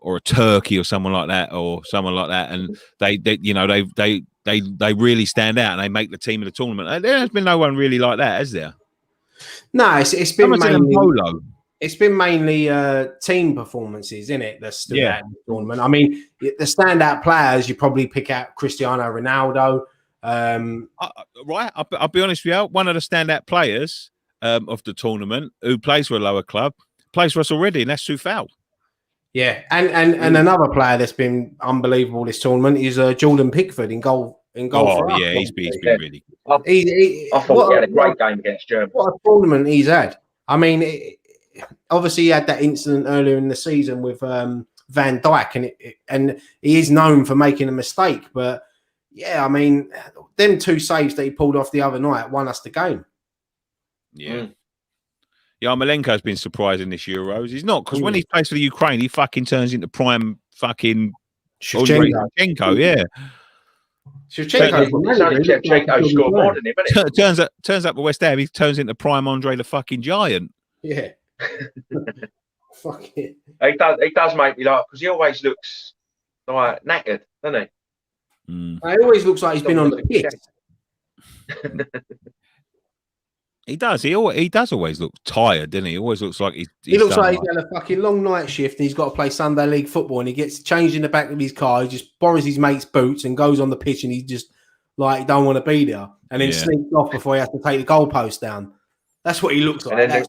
a Turkey or someone like that, and they really stand out and they make the team of the tournament. There has been no one really like that, has there? No, it's been mainly polo. It's been mainly team performances, isn't it? That stood out in the tournament. I mean, the standout players you probably pick out Cristiano Ronaldo. Right, I'll be honest with you. One of the standout players of the tournament who plays for a lower club plays for us already, and that's Soufal. Yeah, and another player that's been unbelievable this tournament is Jordan Pickford in goal. Oh yeah, he's been really good. I thought he had a great game against Germany. What a tournament he's had! I mean, obviously he had that incident earlier in the season with Van Dijk, and he is known for making a mistake. But yeah, I mean, them two saves that he pulled off the other night won us the game. Yeah. Yarmolenko's been surprising this Euros. He's not, because when he plays for the Ukraine, he fucking turns into prime fucking Shevchenko. Yeah. Shevchenko scored more than him, isn't it? Turns up at West Ham, he turns into prime Andre the fucking Giant. Yeah. Fuck it. He does make me laugh because he always looks like knackered, doesn't he? He always looks like he's been on the pitch. He does. He does always look tired, doesn't he? He always looks like he looks like he's had a fucking long night shift and he's got to play Sunday League football and he gets changed in the back of his car. He just borrows his mate's boots and goes on the pitch and he just like don't want to be there and then sneaks off before he has to take the goalpost down. That's what he looks like.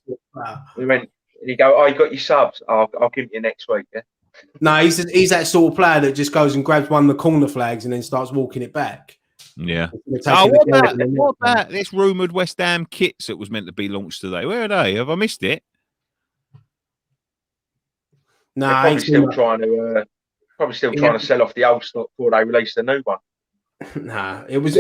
We went and you go, you got your subs. I'll give you next week. Yeah. No, he's that sort of player that just goes and grabs one of the corner flags and then starts walking it back. Yeah. What about this rumoured West Ham kits that was meant to be launched today? Where are they? Have I missed it? No, probably still trying to sell off the old stock before they release the new one. Nah, there's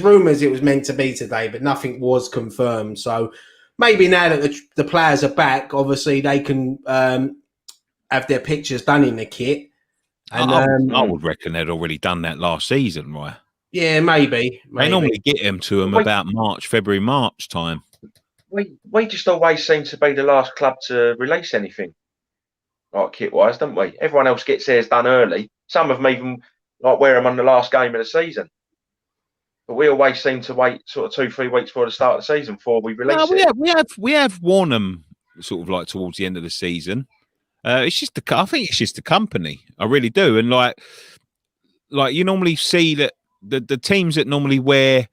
rumours it was meant to be today, but nothing was confirmed. So maybe now that the players are back, obviously they can have their pictures done in the kit. And I would reckon they'd already done that last season, right? Yeah, maybe. They normally get them to them about February, March time. We just always seem to be the last club to release anything, like kit-wise, don't we? Everyone else gets theirs done early. Some of them even like wear them on the last game of the season. But we always seem to wait sort of 2-3 weeks before the start of the season before we release it. We have worn them sort of like towards the end of the season. I think it's just the company. I really do. And like you normally see that the teams that normally wear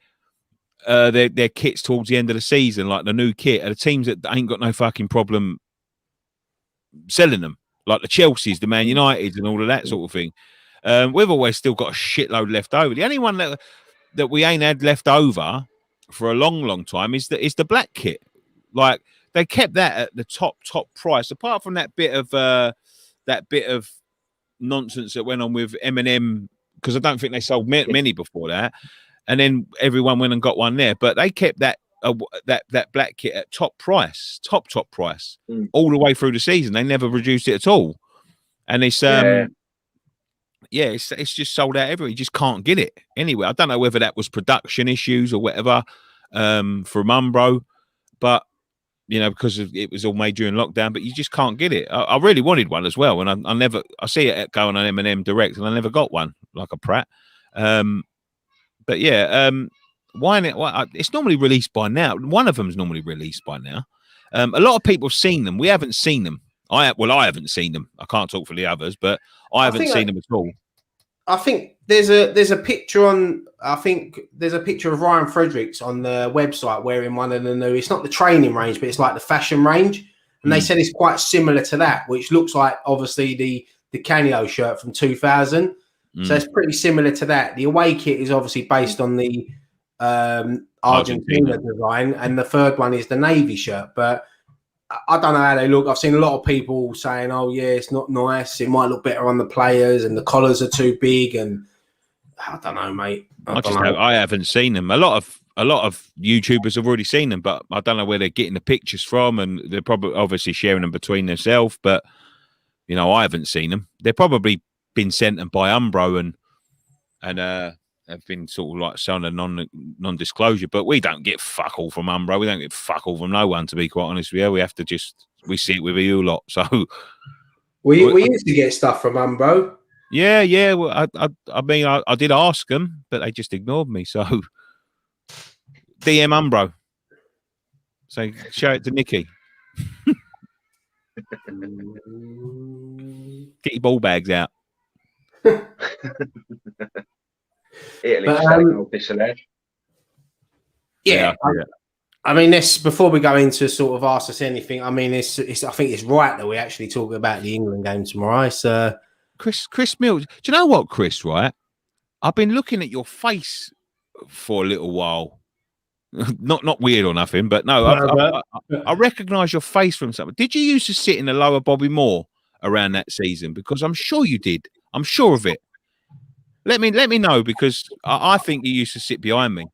their kits towards the end of the season, like the new kit, are the teams that ain't got no fucking problem selling them. Like the Chelseas, the Man Uniteds and all of that sort of thing. We've always still got a shitload left over. The only one that we ain't had left over for a long time is the black kit. Like, they kept that at the top price. Apart from that bit of nonsense that went on with M&M, because I don't think they sold many before that, and then everyone went and got one there. But they kept that black kit at top price, top price, all the way through the season. They never reduced it at all, and it's it's just sold out everywhere. You just can't get it anywhere. I don't know whether that was production issues or whatever from Umbro, but because it was all made during lockdown, but you just can't get it. I really wanted one as well, and I see it going on M&M Direct, and I never got one like a prat. But yeah, it's normally released by now. One of them's normally released by now. A lot of people have seen them. We haven't seen them. I haven't seen them. I can't talk for the others, but I haven't seen them at all. I think there's a picture on. I think there's a picture of Ryan Fredericks on the website wearing one of the new. It's not the training range, but it's like the fashion range, and they said it's quite similar to that, which looks like obviously the Canio shirt from 2000. So it's pretty similar to that. The away kit is obviously based on the Argentina design, and the third one is the navy shirt. But I don't know how they look. I've seen a lot of people saying, "Oh yeah, it's not nice. It might look better on the players, and the collars are too big." And I don't know, mate. I haven't seen them. A lot of YouTubers have already seen them, but I don't know where they're getting the pictures from, and they're probably obviously sharing them between themselves. But you know, I haven't seen them. They're probably been sent them by Umbro and have been sort of like shown a non-disclosure, but we don't get fuck all from Umbro. We don't get fuck all from no one, to be quite honest with you. We have to we see it with you lot. So we used to get stuff from Umbro. Yeah. Well, I mean, I did ask them, but they just ignored me. So DM Umbro. So show it to Nicky. Get your ball bags out. Yeah. I mean, this before we go into sort of ask us anything. I mean, it's I think it's right that we actually talk about the England game tomorrow. So, Chris Mills, do you know what, Chris? Right, I've been looking at your face for a little while. Not weird or nothing, but no, I recognise your face from something. Did you used to sit in the lower Bobby Moore around that season? Because I'm sure you did. I'm sure of it. Let me know, because I think you used to sit behind me.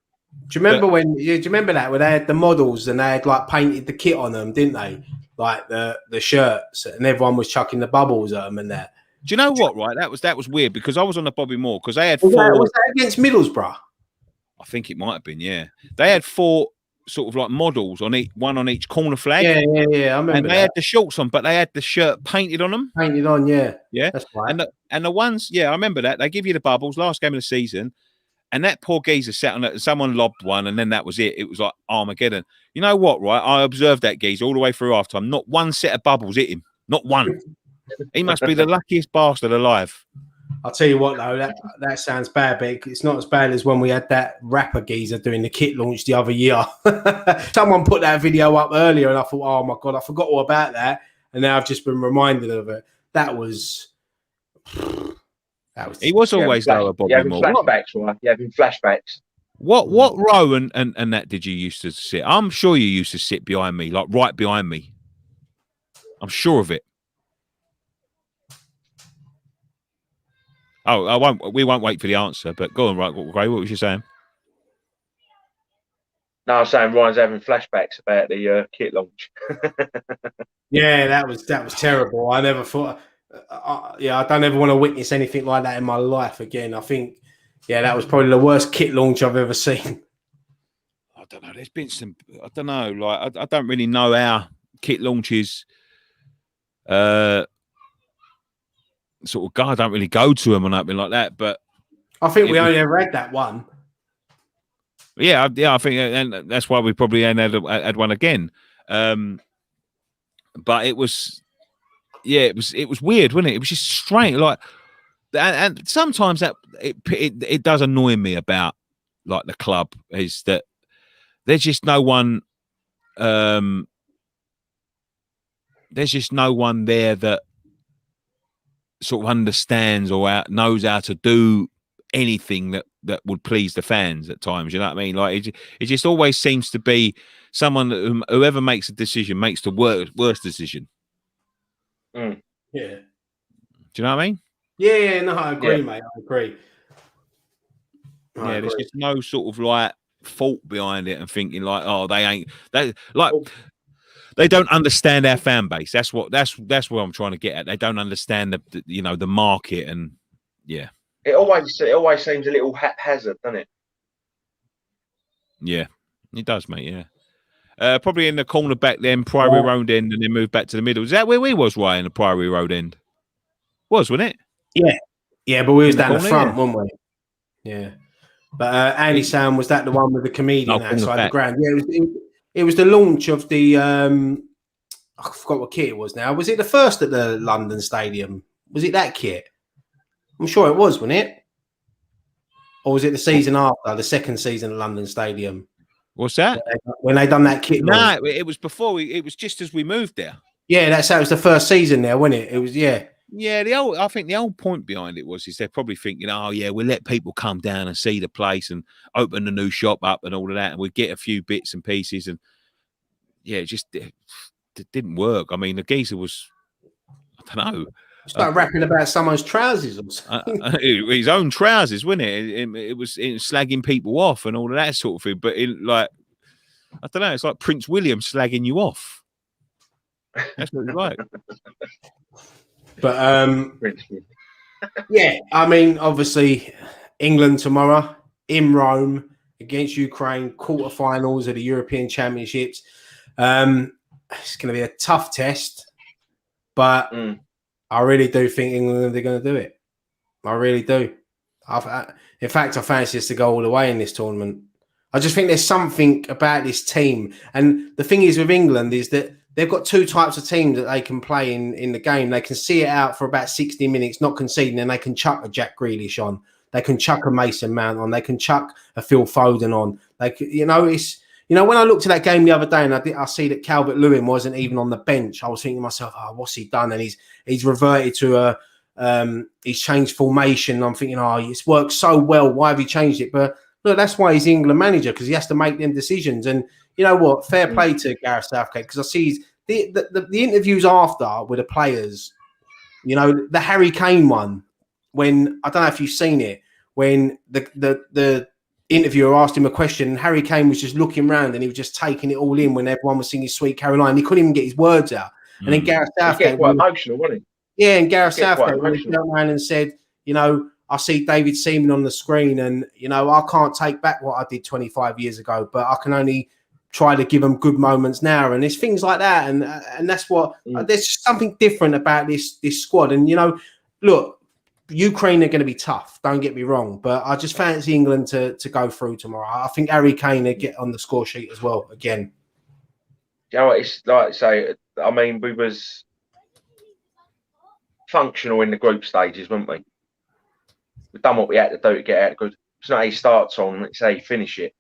Do you remember do you remember that when they had the models and they had like painted the kit on them, didn't they? Like the shirts, and everyone was chucking the bubbles at them and that. Do you know what? Right, that was weird, because I was on the Bobby Moore because they had was that against Middlesbrough? I think it might have been, yeah. They had 4 sort of like models on one on each corner flag. Yeah. I remember. And they had the shorts on, but they had the shirt painted on them. Painted on, yeah. That's right. And the ones, yeah, I remember that. They give you the bubbles, last game of the season, and that poor geezer sat on it. Someone lobbed one, and then that was it. It was like Armageddon. You know what, right? I observed that geezer all the way through halftime. Not one set of bubbles hit him. Not one. He must be the luckiest bastard alive. I'll tell you what, though, that sounds bad, but it's not as bad as when we had that rapper geezer doing the kit launch the other year. Someone put that video up earlier, and I thought, oh my God, I forgot all about that. And now I've just been reminded of it. That was. He was always lower, Bobby Moore. Flashbacks, right? Yeah, having flashbacks. What row and that did you used to sit? I'm sure you used to sit behind me, like right behind me. I'm sure of it. Oh, we won't wait for the answer, but go on, right, Gray, what was you saying? No, I was saying Ryan's having flashbacks about the kit launch. Yeah, that was terrible. I never thought. I don't ever want to witness anything like that in my life again. I think, that was probably the worst kit launch I've ever seen. I don't know. There's been some. I don't know. Like I don't really know how kit launches. Sort of guy, I don't really go to them or nothing like that. But I think we only ever had that one. Yeah, I think, and that's why we probably ain't had one again. But it was. Yeah, it was weird, wasn't it? It was just strange, like, and sometimes that it does annoy me about like the club is that there's just no one, there's just no one there that sort of understands or knows how to do anything that would please the fans at times. You know what I mean? Like it just always seems to be someone whoever makes a decision makes the worst decision. Mm. Yeah. Do you know what I mean? Yeah, no, I agree, mate. I agree. There's just no sort of like fault behind it and thinking like, oh, they don't understand our fan base. That's what I'm trying to get at. They don't understand the market, and yeah. It always seems a little haphazard, doesn't it? Yeah, it does, mate. Yeah. Probably in the corner back then, Priory Road end, and then moved back to the middle. Is that where we was, Ryan, the Priory Road end? Wasn't it? Yeah, but we was down the front, weren't we? Yeah. But Andy Sam, was that the one with the comedian outside the ground? Yeah, it was the launch of the I forgot what kit it was now. Was it the first at the London Stadium? Was it that kit? I'm sure it was, wasn't it? Or was it the season after, the second season at London Stadium? What's that? When they done that kit launch? No, it was before. It was just as we moved there. Yeah, that's how it was the first season there, wasn't it? It was, yeah. Yeah, I think the whole point behind it is they're probably thinking, oh yeah, we'll let people come down and see the place and open the new shop up and all of that, and we get a few bits and pieces, and yeah, it didn't work. I mean, the geezer was, I don't know, start rapping about someone's trousers or something. His own trousers, wasn't it? It was slagging people off and all of that sort of thing. But like, I don't know, it's like Prince William slagging you off. That's what it's like. But yeah, I mean, obviously, England tomorrow in Rome against Ukraine, quarterfinals of the European Championships. It's going to be a tough test, but I really do think England are going to do it. I really do. In fact, I fancy us to go all the way in this tournament. I just think there's something about this team, and the thing is with England is that they've got two types of teams that they can play in the game. They can see it out for about 60 minutes, not conceding, and they can chuck a Jack Grealish on. They can chuck a Mason Mount on. They can chuck a Phil Foden on. When I looked at that game the other day and I see that Calvert-Lewin wasn't even on the bench, I was thinking to myself, oh, what's he done? And he's reverted to he's changed formation. I'm thinking, oh, it's worked so well. Why have he changed it? But look, that's why he's the England manager, because he has to make them decisions. And you know what? Fair play to Gareth Southgate, because I see the interviews after with the players, the Harry Kane one, when, I don't know if you've seen it, when the interviewer asked him a question, and Harry Kane was just looking around and he was just taking it all in when everyone was singing Sweet Caroline. He couldn't even get his words out. And then Gareth Southgate... quite emotional, wasn't he? Yeah, and Gareth Southgate went around and said, I see David Seaman on the screen and, I can't take back what I did 25 years ago, but I can only try to give them good moments now. And there's things like that. And that's what... There's something different about this squad. And, look, Ukraine are going to be tough, don't get me wrong, but I just fancy England to go through tomorrow. I think Harry Kane will get on the score sheet as well again. It's like I say, I mean, we was functional in the group stages, weren't we? We've done what we had to do to get out good. It's not how you start on, it's how you finish it.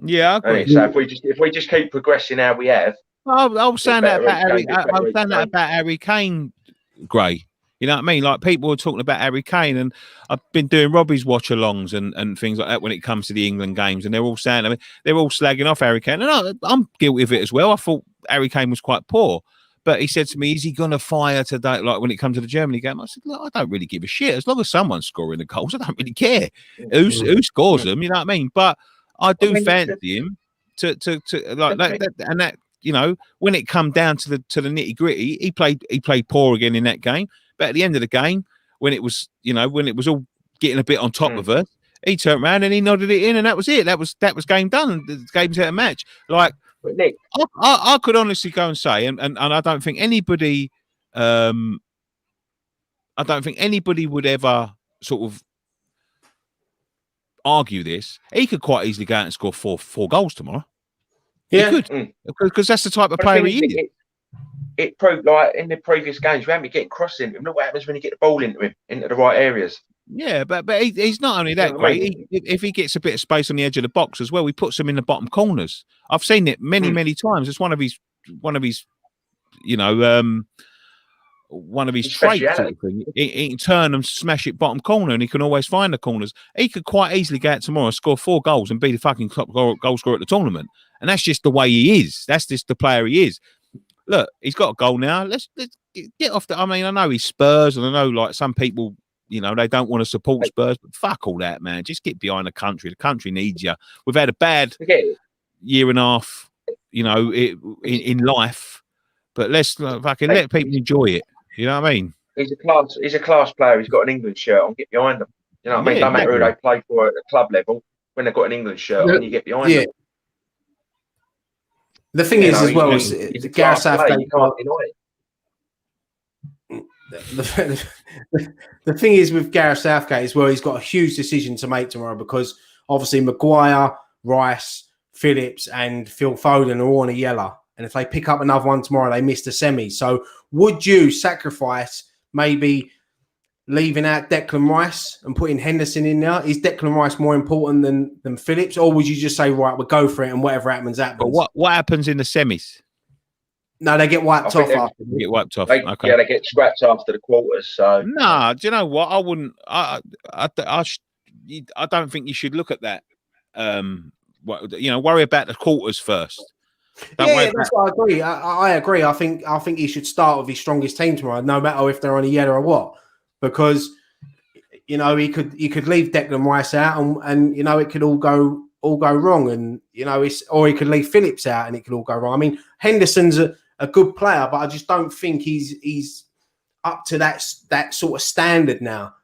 Yeah, I agree. So if we just keep progressing how we have, I was saying that about Harry Kane, Gray. You know what I mean? Like, people were talking about Harry Kane, and I've been doing Robbie's watch-alongs and things like that when it comes to the England games, and they're all saying, I mean, they're all slagging off Harry Kane, and I'm guilty of it as well. I thought Harry Kane was quite poor, but he said to me, "Is he going to fire today?" Like, when it comes to the Germany game, I said, "Look, I don't really give a shit. As long as someone's scoring the goals, I don't really care who scores them." You know what I mean? But I do fancy him to like that, and that, when it come down to the nitty gritty, he played poor again in that game. But at the end of the game, when it was all getting a bit on top of us, he turned around and he nodded it in, and that was it. That was game done. The game's out of match. Like, Nick, I could honestly go and say, and I don't think anybody, would ever sort of argue this. He could quite easily go out and score four goals tomorrow. Yeah, he could, because that's the type of player he is. It proved, like, in the previous games, we haven't been getting crosses into him. Look what happens when you get the ball into him, into the right areas. Yeah, but he's not only that great. If he gets a bit of space on the edge of the box as well, he puts them in the bottom corners. I've seen it many times. It's one of his traits. Sort of thing. He can turn and smash it bottom corner, and he can always find the corners. He could quite easily go out tomorrow, score 4 goals, and be the fucking top goal scorer at the tournament. And that's just the way he is. That's just the player he is. Look, he's got a goal now. Let's get off the... I mean, I know he's Spurs, and I know, like, some people, they don't want to support Spurs, but fuck all that, man. Just get behind the country. The country needs you. We've had a bad year and a half, in life, but let's fucking let people enjoy it. You know what I mean? He's a class player. He's got an England shirt on. Get behind him. You know what I mean? No matter who they play for at the club level, when they've got an England shirt on, you get behind them. The thing is, as well, is Gareth Southgate. You can't deny it. The thing is with Gareth Southgate as well, he's got a huge decision to make tomorrow, because obviously Maguire, Rice, Phillips, and Phil Foden are all on a yellow. And if they pick up another one tomorrow, they miss the semi. So would you sacrifice maybe leaving out Declan Rice and putting Henderson in there? Is Declan Rice more important than Phillips, or would you just say, right, we'll go for it and whatever happens, happens? But what happens in the semis? No, they get wiped off after. Get wiped off. Okay. Yeah, they get scrapped after the quarters. So nah, do you know what? I wouldn't. I don't think you should look at that. Worry about the quarters first. That's what I agree. I agree. I think he should start with his strongest team tomorrow, no matter if they're on a yellow or what, because he could leave Declan Rice out and it could all go wrong, and or he could leave Phillips out and it could all go wrong. I mean, Henderson's a good player, but I just don't think he's up to that sort of standard now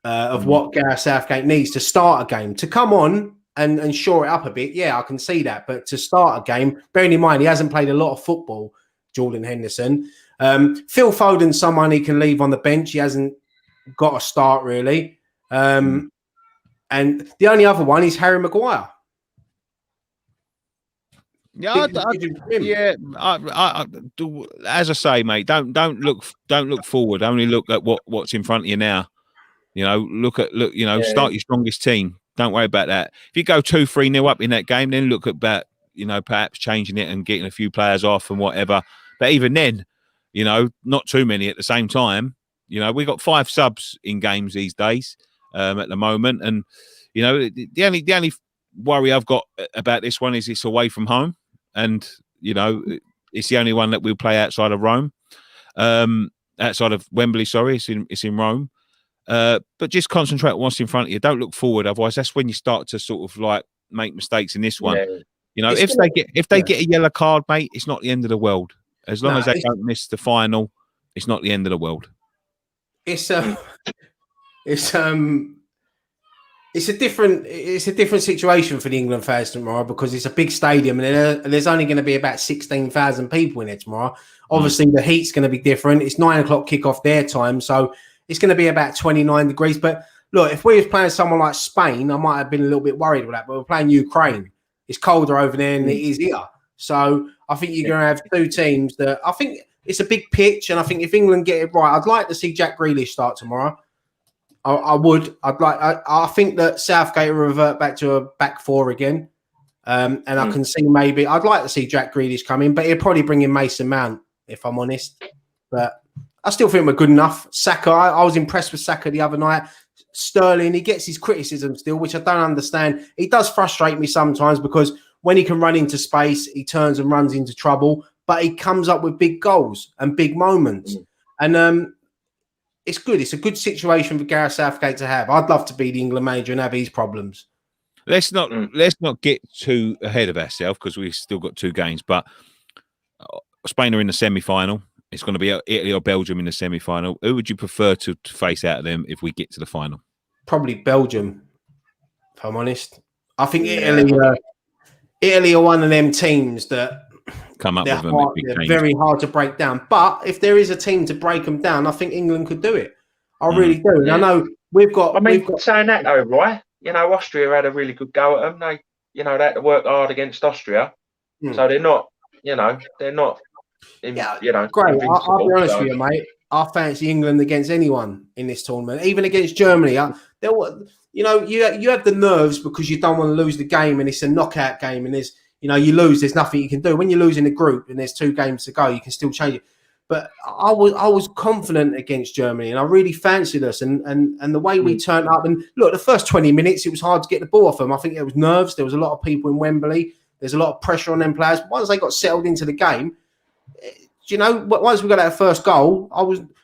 of what Gareth Southgate needs to start a game. To come on and shore it up a bit, yeah, I can see that. But to start a game, bearing in mind he hasn't played a lot of football, Jordan Henderson. Phil Foden's someone he can leave on the bench. He hasn't got a start really. And the only other one is Harry Maguire. Yeah, as I say, mate, don't look forward. Only look at what's in front of you now. Start your strongest team. Don't worry about that. If you go 2-3-0 up in that game, then look at perhaps changing it and getting a few players off and whatever. But even then, not too many at the same time. We got 5 subs in games these days at the moment, and the only worry I've got about this one is it's away from home, and it's the only one that we'll play outside of Rome, outside of Wembley. Sorry, it's in Rome. But just concentrate on what's in front of you. Don't look forward. Otherwise, that's when you start to sort of like make mistakes in this one. Yeah. If they get a yellow card, mate, it's not the end of the world. As long as they don't miss the final, it's not the end of the world. It's a different situation for the England fans tomorrow, because it's a big stadium and there's only going to be about 16,000 people in it tomorrow. Obviously, the heat's going to be different. It's 9 o'clock kickoff their time, so it's going to be about 29 degrees. But look, if we was playing someone like Spain, I might have been a little bit worried with that. But we're playing Ukraine. It's colder over there than it is here. So I think you're going to have two teams that I think it's a big pitch. And I think if England get it right, I'd like to see Jack Grealish start tomorrow. I would. I think that Southgate will revert back to a back four again. And I can see I'd like to see Jack Grealish come in, but he'll probably bring in Mason Mount, if I'm honest. But I still think we're good enough. Saka, I was impressed with Saka the other night. Sterling, he gets his criticism still, which I don't understand. He does frustrate me sometimes because when he can run into space, he turns and runs into trouble, but he comes up with big goals and big moments. And it's good. It's a good situation for Gareth Southgate to have. I'd love to be the England manager and have these problems. Let's not get too ahead of ourselves because we've still got 2 games, but Spain are in the semi-final. It's going to be Italy or Belgium in the semi-final. Who would you prefer to face out of them if we get to the final? Probably Belgium, if I'm honest. I think Italy are one of them teams that come up with them. They're very hard to break down. But if there is a team to break them down, I think England could do it. I really do. And I know we've got saying that though, right? Austria had a really good go at them. They had to work hard against Austria. So they're not, they're not. Great. I'll be honest with you, mate. I fancy England against anyone in this tournament, even against Germany. You have the nerves because you don't want to lose the game, and it's a knockout game, and there's, you lose, there's nothing you can do. When you lose in a group and there's 2 games to go, you can still change it. But I was confident against Germany, and I really fancied us, and the way we turned up. And look, the first 20 minutes, it was hard to get the ball off them. I think there was nerves. There was a lot of people in Wembley. There's a lot of pressure on them players. Once they got settled into the game, once we got that first goal,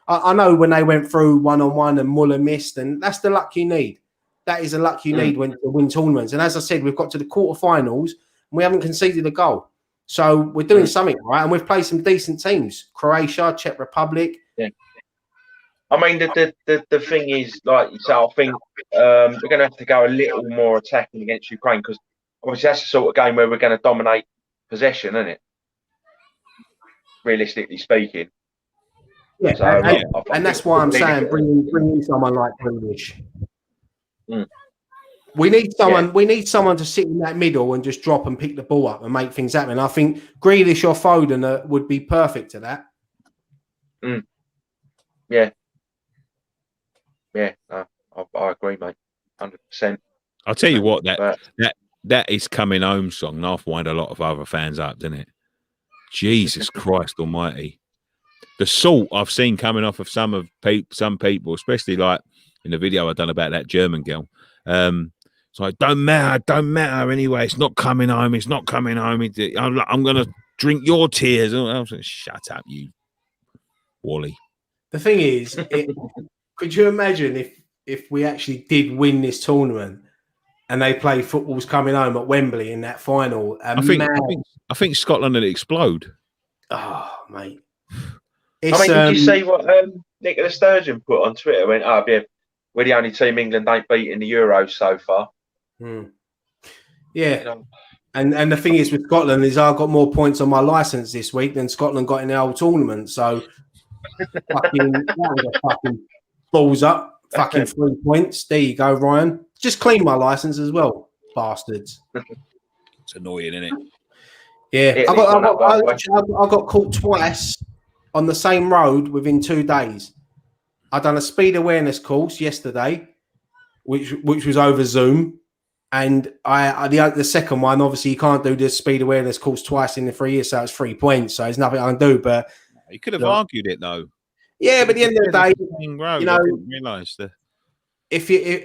I know when they went through 1-on-1 and Muller missed, and that's the luck you need. That is the luck you need when to win tournaments. And as I said, we've got to the quarterfinals and we haven't conceded a goal. So we're doing something right, and we've played some decent teams: Croatia, Czech Republic. Yeah. I mean, the thing is, like you say, I think we're going to have to go a little more attacking against Ukraine, because obviously that's the sort of game where we're going to dominate possession, isn't it? Realistically speaking. Yeah, so, and that's why I'm saying bring in someone like Grealish. We need someone. Yeah. We need someone to sit in that middle and just drop and pick the ball up and make things happen. I think Grealish or Foden would be perfect to that. Yeah. yeah, no, I agree, mate, 100%. I'll tell you what, But that is coming home song. And I've wound a lot of other fans up, didn't it? Jesus Christ Almighty! The salt I've seen coming off of some people, especially like in the video I done about that German girl. It's like, don't matter anyway. It's not coming home. It's not coming home. I'm gonna drink your tears. I was like, shut up, you Wally. The thing is, could you imagine if we actually did win this tournament and they play football's coming home at Wembley in that final? I think Scotland would explode. Oh, mate. Did you see what Nicola Sturgeon put on Twitter? Went, oh, yeah, we're the only team England ain't beat in the Euros so far. Yeah. You know? And the thing is with Scotland is I've got more points on my licence this week than Scotland got in the whole tournament. So that was a fucking balls up. Fucking 3 points. There you go, Ryan. Just clean my licence as well, bastards. It's annoying, isn't it? Yeah. I got caught twice on the same road within 2 days. I done a speed awareness course yesterday, which was over Zoom. And the second one, obviously, you can't do the speed awareness course twice in the 3 years, so it's 3 points. So there's nothing I can do. But you could have argued it though. Yeah, but at the end of the day, you know, I didn't realise that.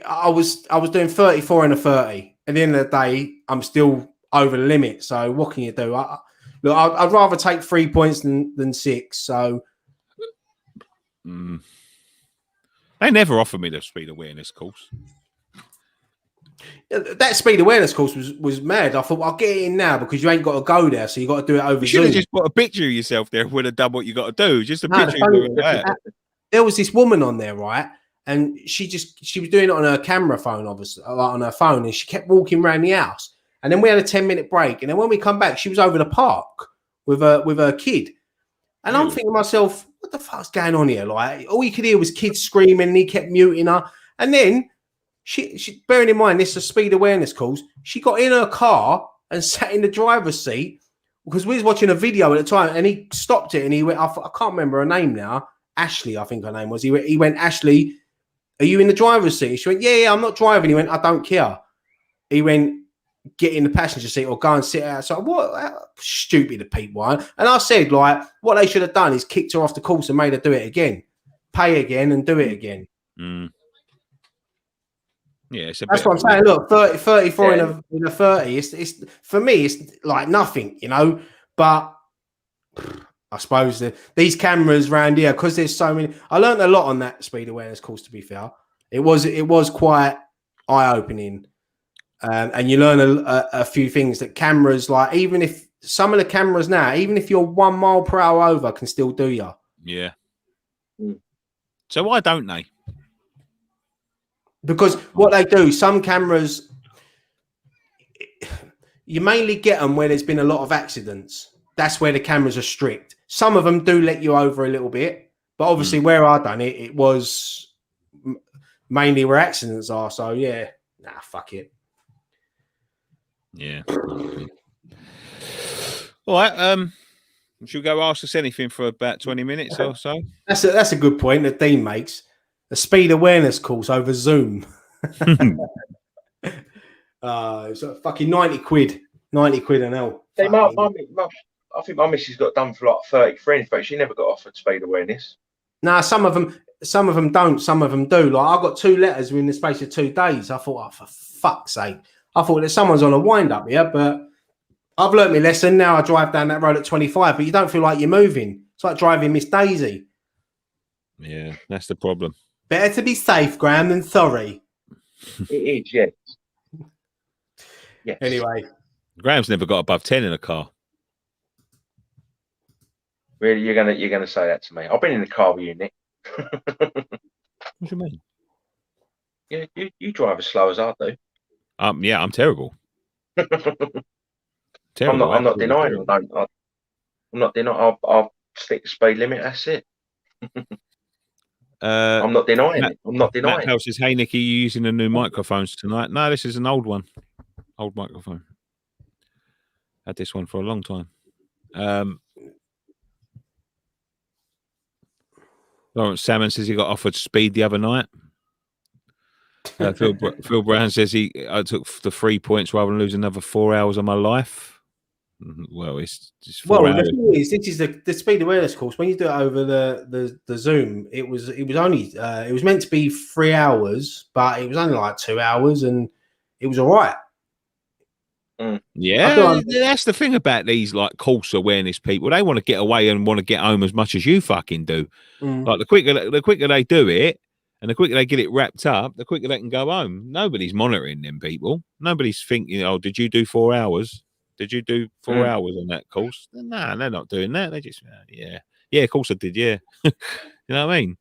I was doing 34 and a 30. At the end of the day, I'm still over the limit. So what can you do? I'd rather take 3 points than 6. So they never offered me the speed awareness course. That speed awareness course was mad. I thought I'll get it in now because you ain't got to go there, so you got to do it over. You should have just put a picture of yourself there. Would have done what you got to do. Just a picture. There was this woman on there, right? And she was doing it on her camera phone, obviously, like on her phone, and she kept walking around the house. And then we had a 10-minute break, and then when we come back, she was over the park with her kid. And I'm thinking to myself, what the fuck's going on here? Like, all you could hear was kids screaming, and he kept muting her. And then she bearing in mind this is a speed awareness course, she got in her car and sat in the driver's seat because we was watching a video at the time, and he stopped it and he went, I can't remember her name now. Ashley, I think her name was. He went, Ashley, are you in the driver's seat? She went, yeah, I'm not driving. He went, I don't care. He went, get in the passenger seat or go and sit outside. What stupid the people are. And I said, like, what they should have done is kicked her off the course and made her do it again. Pay again and do it again. Yeah, that's what I'm saying. Look, 34 in a 30. It's for me, it's like nothing, you know. But I suppose these cameras around here, because there's so many. I learned a lot on that speed awareness course. To be fair, it was quite eye opening, and you learn a few things that cameras, like, even if some of the cameras now, even if you're 1 mile per hour over, can still do you. Yeah. So why don't they? Because what they do, some cameras, you mainly get them where there's been a lot of accidents. That's where the cameras are strict. Some of them do let you over a little bit, but obviously where I done it, it was mainly where accidents are. So yeah, fuck it. Yeah. All right. Should we go ask us anything for about 20 minutes or so? That's a good point that Dean makes. A speed awareness course over Zoom. It's fucking 90 quid. 90 quid an hour. I think my missus got done for like 33, but she never got offered speed awareness. Nah, some of them don't, some of them do. Like, I got 2 letters within the space of 2 days. I thought, oh, for fuck's sake. I thought that someone's on a wind up here, but I've learnt my lesson. Now I drive down that road at 25, but you don't feel like you're moving. It's like driving Miss Daisy. Yeah, that's the problem. Better to be safe, Graham, than sorry. It is, yes. Yes. Anyway. Graham's never got above 10 in a car. Really, you're gonna say that to me? I've been in the car with you, Nick. What do you mean? Yeah, you drive as slow as I do. Yeah, I'm terrible. Terrible. I'm not denying. I'm not denying. I'll stick to speed limit. That's it. I'm not denying it. I'm not denying. Matt House says, "Hey Nicky, you using the new microphones tonight?" No, this is an old one. Old microphone. Had this one for a long time. Lawrence Salmon says he got offered speed the other night. Phil Brown says I took the 3 points rather than lose another 4 hours of my life. Well, it's just 4 hours. The thing is, this is the speed awareness course. When you do it over the Zoom, it was only it was meant to be 3 hours, but it was only like 2 hours, and it was all right. Yeah, that's the thing about these like course awareness people. They want to get away and want to get home as much as you fucking do. Like the quicker they do it, and the quicker they get it wrapped up, the quicker they can go home. Nobody's monitoring them people. Nobody's thinking, oh, did you do 4 hours? Did you do 4 hours on that course? No, they're not doing that. They just, yeah, of course I did. Yeah, you know what I mean?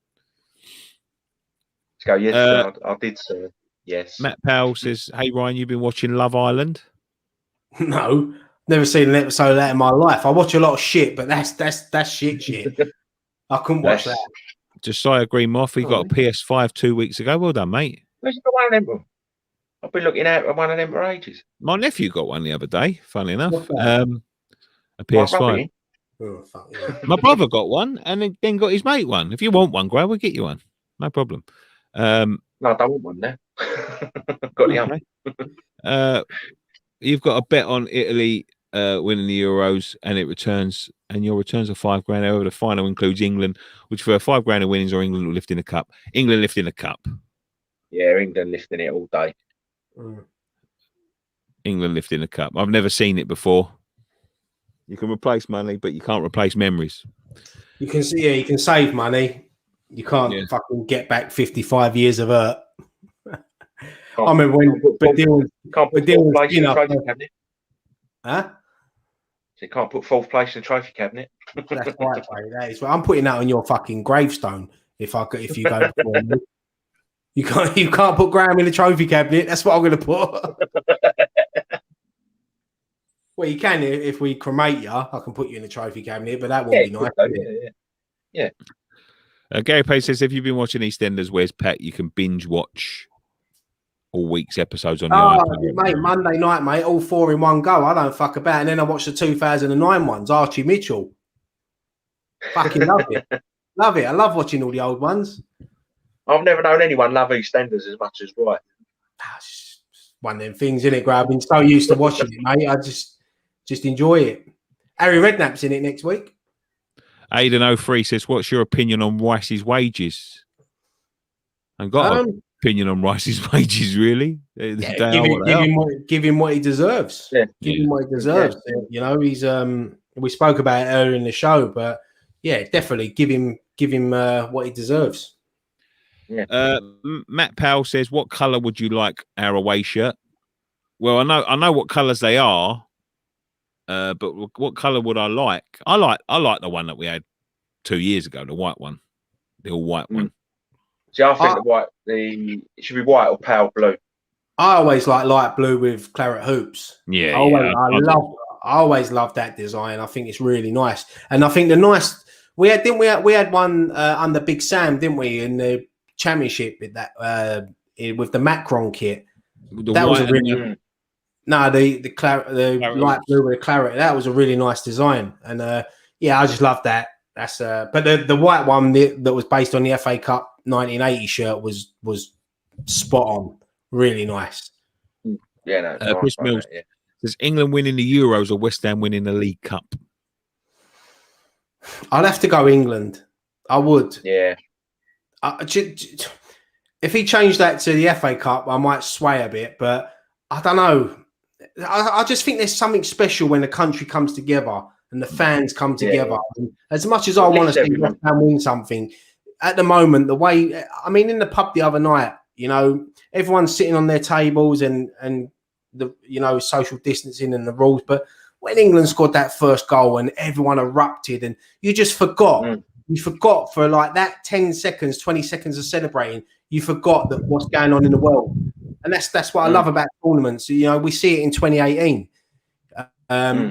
Let's go. Yes, sir, I did, sir. Yes. Matt Powell says, "Hey Ryan, you've been watching Love Island?" No, never seen an episode of that in my life. I watch a lot of shit, but that's shit. I couldn't watch that. Josiah Greenmoff, he got a PS5 2 weeks ago. Well done, mate. Where's you got one of them, bro? I've been looking at one of them for ages. My nephew got one the other day, funny enough. A PS5. Oh, fuck yeah. My brother got one and then got his mate one. If you want one, Greg, we'll get you one. No problem. No, I don't want one now. Got the other. You've got a bet on Italy winning the Euros and it returns, and your returns are £5 grand. However, the final includes England, which for £5 grand of winnings or England lifting the cup. England lifting the cup. Yeah, England lifting it all day. England lifting the cup. I've never seen it before. You can replace money, but you can't replace memories. You can see, you can save money. You can't fucking get back 55 years of hurt. I remember when can't put fourth place in the trophy cabinet. Huh? So you can't put fourth place in the trophy cabinet. That's right, mate. That is. I'm putting that on your fucking gravestone. If you go before me. You can't put Graham in the trophy cabinet. That's what I'm going to put. Well, you can if we cremate you. I can put you in the trophy cabinet, but that won't be nice. Yeah. Gary Page says, if you've been watching EastEnders, where's Pet? You can binge watch all week's episodes on the iPad. Mate, Monday night, mate, all 4 in one go. I don't fuck about. And then I watch the 2009 ones, Archie Mitchell. Fucking love it. Love it. I love watching all the old ones. I've never known anyone love EastEnders as much as Roy. It's one of them things, isn't it, Grab? I've been so used to watching it, mate. I just enjoy it. Harry Redknapp's in it next week. Aiden03 says, what's your opinion on Rice's wages? I've got an opinion on Rice's wages, really. Give him what he deserves. Yeah. Give him what he deserves. Yeah. You know, he's we spoke about it earlier in the show, but yeah, definitely give him what he deserves. Yeah. Matt Powell says, what colour would you like our away shirt? Well, I know what colours they are, but what colour would I like? I like the one that we had 2 years ago, the white one, the all white one. See, I think it should be white or pale blue. I always like light blue with claret hoops. Yeah, I always love that design. I think it's really nice, and I think we had one under Big Sam, didn't we, in the championship with that with the Macron kit. That was a really the light blue with the claret. That was a really nice design, and I just love that. That's but the white one that was based on the FA Cup 1980 shirt was spot on, really nice. Yeah, no. Chris Mills says England winning the Euros or West Ham winning the League Cup. I'd have to go England. I would. Yeah. If he changed that to the FA Cup, I might sway a bit, but I don't know. I just think there's something special when the country comes together and the fans come together. Yeah. As much as I want to see West Ham win something, at the moment, in the pub the other night, you know, everyone's sitting on their tables and the, you know, social distancing and the rules. But when England scored that first goal and everyone erupted and you just forgot, you forgot for like that 10 seconds, 20 seconds of celebrating, you forgot that what's going on in the world. And that's what I love about tournaments. You know, we see it in 2018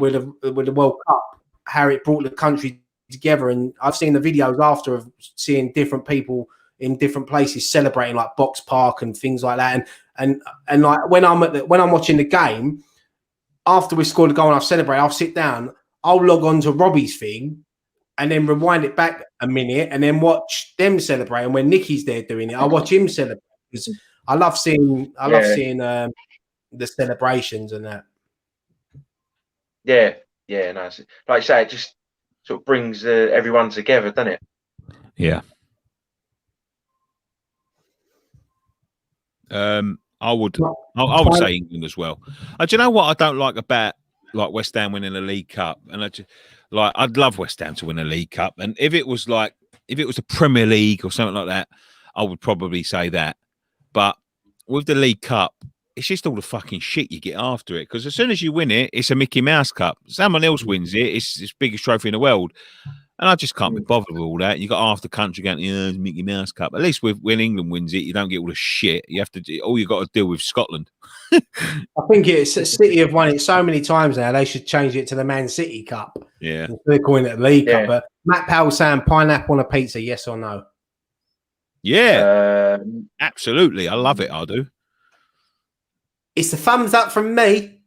with the World Cup, how it brought the country together. And I've seen the videos after of seeing different people in different places celebrating, like Box Park and things like that. And like when I'm watching the game, after we scored a goal and I've celebrated, I'll sit down, I'll log on to Robbie's thing and then rewind it back a minute and then watch them celebrate. And when Nicky's there doing it, I'll watch him celebrate. Because I love seeing the celebrations and that. Yeah, no, like I say, it just sort of brings everyone together, doesn't it? Yeah. I would say England as well. Do you know what I don't like about like West Ham winning the League Cup? And I'd love West Ham to win a League Cup. And if it was the Premier League or something like that, I would probably say that. But with the League Cup, it's just all the fucking shit you get after it. Because as soon as you win it, it's a Mickey Mouse Cup. Someone else wins it, it's the biggest trophy in the world. And I just can't be bothered with all that. You got half the country going, it's Mickey Mouse Cup. At least when England wins it, you don't get all the shit. You have to all you got to deal with Scotland. I think City have won it so many times now. They should change it to the Man City Cup. Yeah, they're calling it the League Cup. But Matt Powell saying pineapple on a pizza, yes or no? Yeah, absolutely. I love it. I do. It's a thumbs up from me.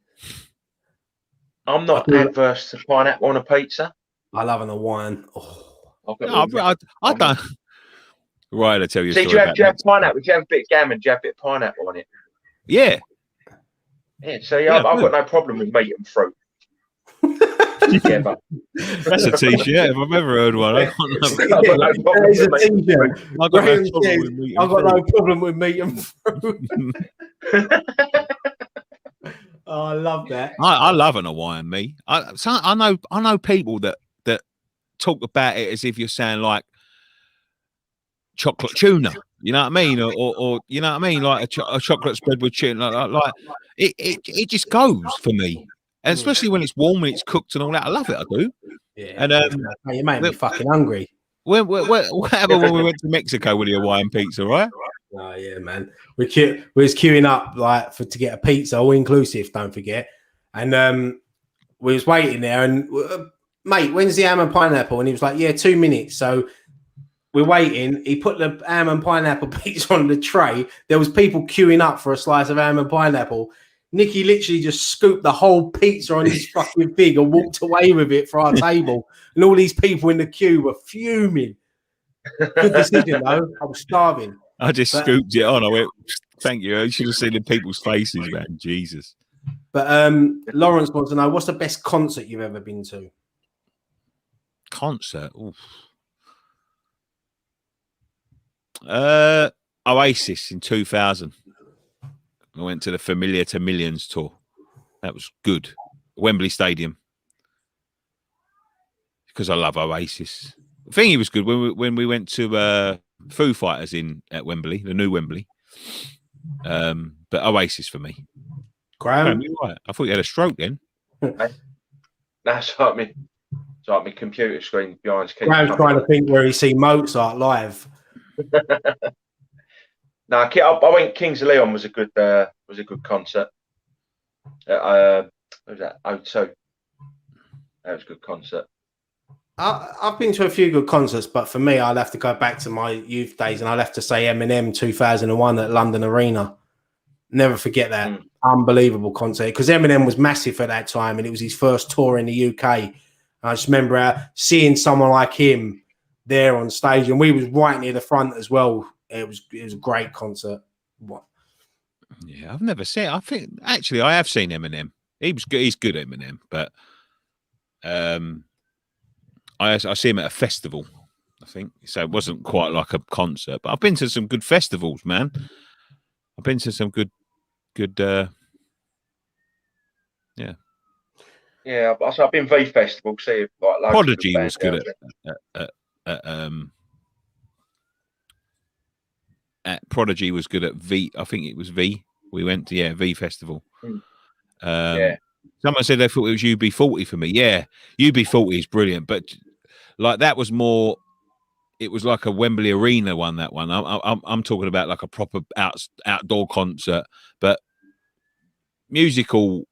I'm not adverse to pineapple on a pizza. I love an Hawaiian. Oh. I don't. Right, I tell you. See, do you have pineapple? Do you have a bit of gammon? Do you have a bit of pineapple on it? Yeah. Yeah. So I've got no problem with meat and fruit. Yeah, but that's a t-shirt. If I've ever heard one, I've got no problem with meat and fruit. Oh, I love that. I love an Hawaiian meat. I know people that talk about it as if you're saying like chocolate tuna. You know what I mean? Or you know what I mean? Like a chocolate spread with tuna. Like it just goes for me. And especially when it's warm and it's cooked and all that. I love it. I do. Yeah. And you made me fucking hungry. What happened when we went to Mexico with the Hawaiian pizza, right? Oh yeah, man. We was queuing up like to get a pizza, all inclusive. Don't forget. And we was waiting there, and mate, when's the ham and pineapple? And he was like, yeah, 2 minutes. So we're waiting. He put the ham and pineapple pizza on the tray. There was people queuing up for a slice of ham and pineapple. Nicky literally just scooped the whole pizza on his fucking thing and walked away with it for our table. And all these people in the queue were fuming. Good decision, though. I was starving. I just scooped it on. I went, thank you. You should have seen the people's faces, man. Jesus. But Lawrence wants to know, what's the best concert you've ever been to? Concert? Oof. Oasis in 2000. I went to the Familiar to Millions tour. That was good. Wembley Stadium. Because I love Oasis. I think it was good when we went to Foo Fighters at Wembley, the new Wembley. But Oasis for me. Graham, you're right. I thought you had a stroke then. That's like me. It's like my computer screen behind. Graham's trying to think where he see Mozart live. No, I went. Kings of Leon was a good concert. What was that? O2. That was a good concert. I've been to a few good concerts, but for me, I'd have to go back to my youth days, and I'd have to say Eminem 2001 at London Arena. Never forget that unbelievable concert, because Eminem was massive at that time, and it was his first tour in the UK. And I just remember seeing someone like him there on stage, and we was right near the front as well. It was a great concert. What? Yeah, I've never seen. I think actually I have seen Eminem. He was good. He's good, Eminem, but I see him at a festival, I think. So it wasn't quite like a concert, but I've been to some good festivals, man. I've been to some good yeah. Yeah, so I've been V Festival. See, like Prodigy was good at Prodigy was good at V. I think it was V. We went to V Festival. Yeah. Someone said they thought it was UB40 for me. Yeah, UB40 is brilliant, but like that was more. It was like a Wembley Arena one. That one. I'm talking about like a proper outdoor concert, but musical.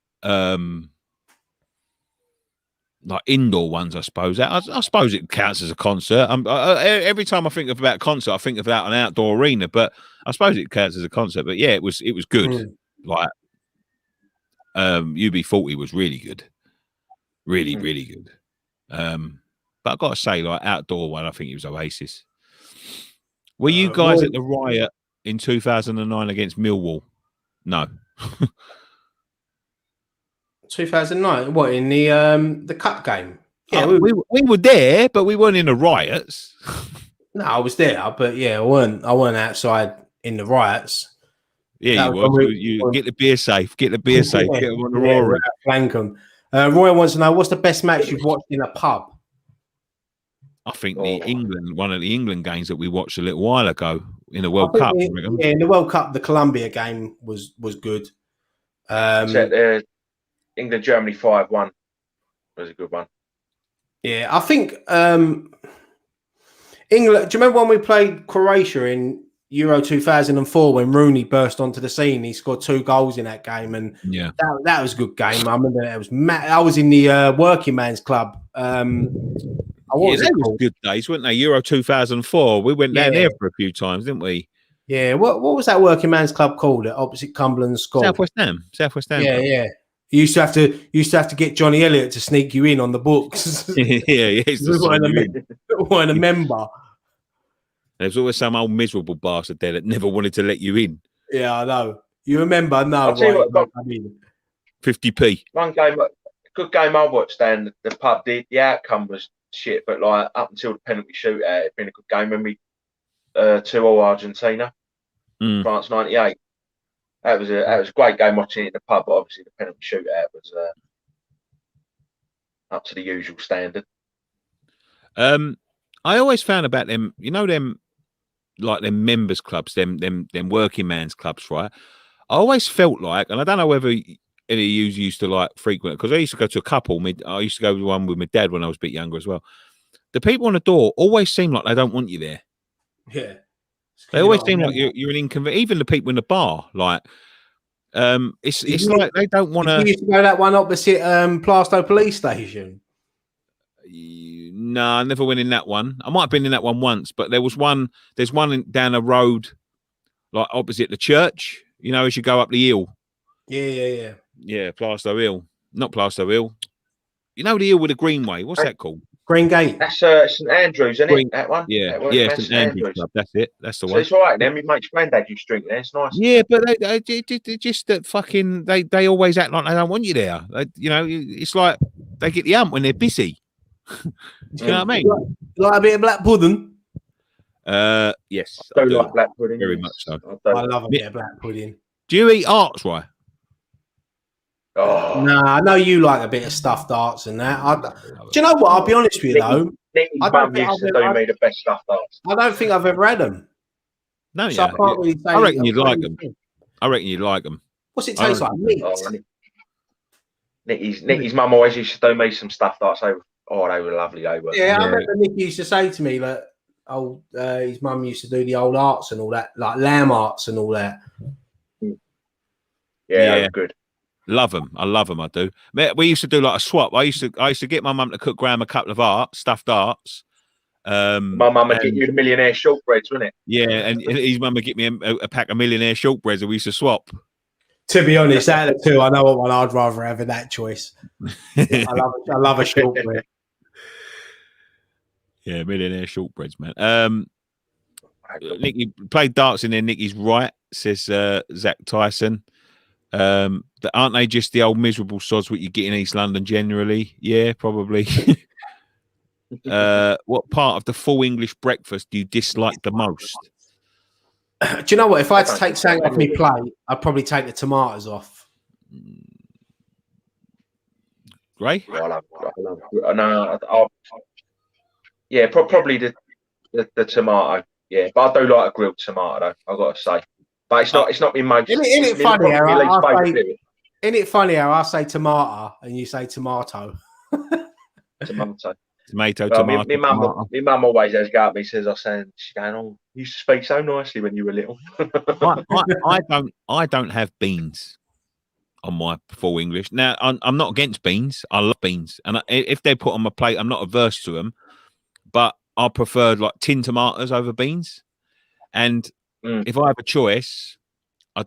Like indoor ones, I suppose. I suppose it counts as a concert. Every time I think about concert, I think about an outdoor arena, but I suppose it counts as a concert. But yeah, it was good. Like UB40 was really good, really good. But I've got to say, like outdoor one, I think it was Oasis. Were you guys at the riot in 2009 against Millwall? No. 2009. What, in the cup game? Yeah, we were there, but we weren't in the riots. No, I was there, but yeah, I weren't outside in the riots. Yeah, you were. You get the beer safe. Get the beer safe. Get them on the Rory. Flank them. Roy wants to know, what's the best match you've watched in a pub? I think one of the England games that we watched a little while ago in the World Cup. Yeah, in the World Cup, the Colombia game was good. England-Germany 5-1 was a good one. Yeah, I think England. Do you remember when we played Croatia in Euro 2004 when Rooney burst onto the scene? He scored 2 goals in that game, and yeah, that was a good game. I remember that was. I was in the working man's club. Was good days, weren't they? Euro 2004. We went down there for a few times, didn't we? Yeah. What was that working man's club called? At opposite Cumberland School. Southwest Ham. Yeah, yeah. You used to have to get Johnny Elliott to sneak you in on the books. yeah. We weren't a member. There's always some old miserable bastard there that never wanted to let you in. Yeah, I know. You remember? No, I'll tell you what, 50p. One game, good game I watched down the pub. The outcome was shit, but like up until the penalty shootout, it'd been a good game when we 2-2 Argentina, France 98. That was a great game watching it in the pub. But obviously, the penalty shootout was up to the usual standard. I always found about them, them like them members clubs, them working man's clubs, right? I always felt like, and I don't know whether any of you used to like frequent, because I used to go to a couple. I used to go to one with my dad when I was a bit younger as well. The people on the door always seem like they don't want you there. Yeah. They always seem like you're an inconvenience. Even the people in the bar, like, it's like they don't want to. You used to go that one opposite Plaistow Police Station. No, I never went in that one. I might have been in that one once, but there's one down the road, like opposite the church. As you go up the hill. Yeah. Yeah, Plaistow Hill, not Plaistow Hill. The hill with the greenway. What's that called? Green Gate. That's St Andrews, isn't it? That one. Yeah, St Andrews Club. That's it. That's the one. So it's all right. Then we make granddad used to drink there. It's nice. Yeah, but they just that fucking they always act like they don't want you there. It's like they get the hump when they're busy. You know what I mean? You like a bit of black pudding? Yes, I do like black pudding. Very much so. I love a bit of black pudding. Do you eat arts, right? Oh. Nah, I know you like a bit of stuffed arts and that. Do you know what? I'll be honest with you though. Nicky's mum used to do me the best stuffed arts. I don't think I've ever had them. No, so I can't really say. I reckon you'd like them. What's it taste like? Meat. Nicky's mum always used to do me some stuffed arts. They were lovely. They were. Yeah, I remember Nicky used to say to me that his mum used to do the old arts and all that, like lamb arts and all that. Yeah, they were good. Love them. I love them. I do. We used to do like a swap. I used to get my mum to cook Graham a couple of stuffed arts. My mum would get you the millionaire shortbreads, wouldn't it? Yeah, and his mum would get me a pack of millionaire shortbreads, and we used to swap. To be honest, out of the two, I know what one I'd rather have in that choice. I love a shortbread. Yeah, millionaire shortbreads, man. Nicky played darts in there. Nicky's right, says Zach Tyson. Aren't they just the old miserable sods what you get in East London generally? Yeah, probably. What part of the full English breakfast do you dislike the most? Do you know what? If I had to take something off my plate, I'd probably take the tomatoes off. Ray? Probably the tomato. Yeah, but I do like a grilled tomato. I've got to say, but it's not my most. Isn't it funny how I say tomato and you say tomato? Tomato. Tomato. My mum always has got me. Says she's going, "Oh, you used to speak so nicely when you were little." I don't have beans on my full English. Now I'm not against beans. I love beans, and if they put on my plate, I'm not averse to them. But I prefer like tin tomatoes over beans. And if I have a choice, I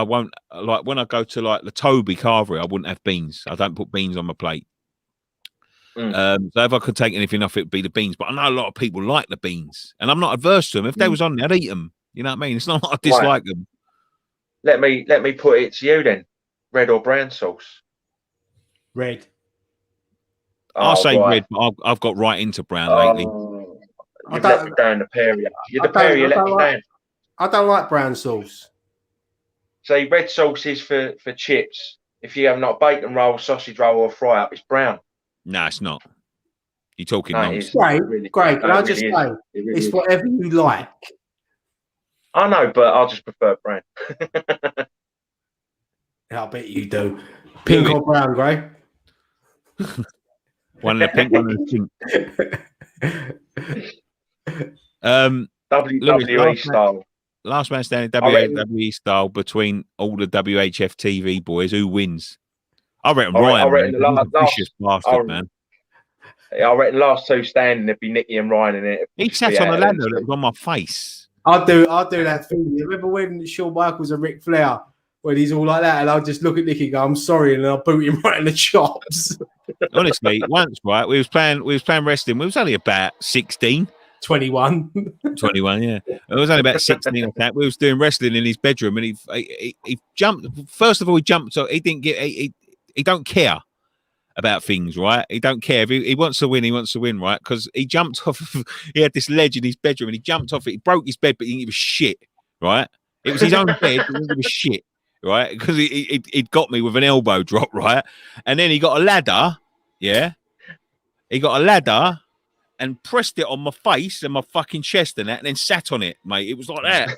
won't like when I go to like the Toby Carvery, I wouldn't have beans. I don't put beans on my plate. So if I could take anything off, it'd be the beans. But I know a lot of people like the beans, and I'm not averse to them. If they was on there, I'd eat them. You know what I mean? It's not like I dislike them. Let me put it to you then. Red or brown sauce? Red. I'll say red, but I've got right into brown lately. You've let me down, the Perrier. You're the Perrier, let me down. I don't like brown sauce. See, red sauce is for chips. If you have not bacon roll, sausage roll, or fry up, it's brown. No, it's not. You're talking nonsense. Great. Can I just say, it's whatever you like. I know, but I just prefer brown. I bet you do. Pink or brown, Gray? One of the pink, one of the pink. WWE style. Last man standing, WWE style between all the WHFTV boys. Who wins? I reckon Ryan. I reckon the vicious bastard, man. I reckon last two standing, there'd be Nicky and Ryan in it. He sat on a ladder that was on my face. I'll do that thing. You remember when Shawn Michaels and Ric Flair, when he's all like that, and I'll just look at Nicky and go, I'm sorry, and I'll boot him right in the chops. Honestly, once, right, we was playing wrestling. We was only about 16. 21, yeah. It was only about 16 of that. We was doing wrestling in his bedroom, and he jumped. First of all, he jumped. So he didn't get. He don't care about things, right? He don't care. If he wants to win, he wants to win, right? Because he jumped off. He had this ledge in his bedroom, and he jumped off it. He broke his bed, but he didn't give a shit, right? It was his own bed, but he didn't give a shit, right? Because he'd got me with an elbow drop, right? And then he got a ladder, yeah. He got a ladder. And pressed it on my face and my fucking chest and that, and then sat on it, mate. It was like that.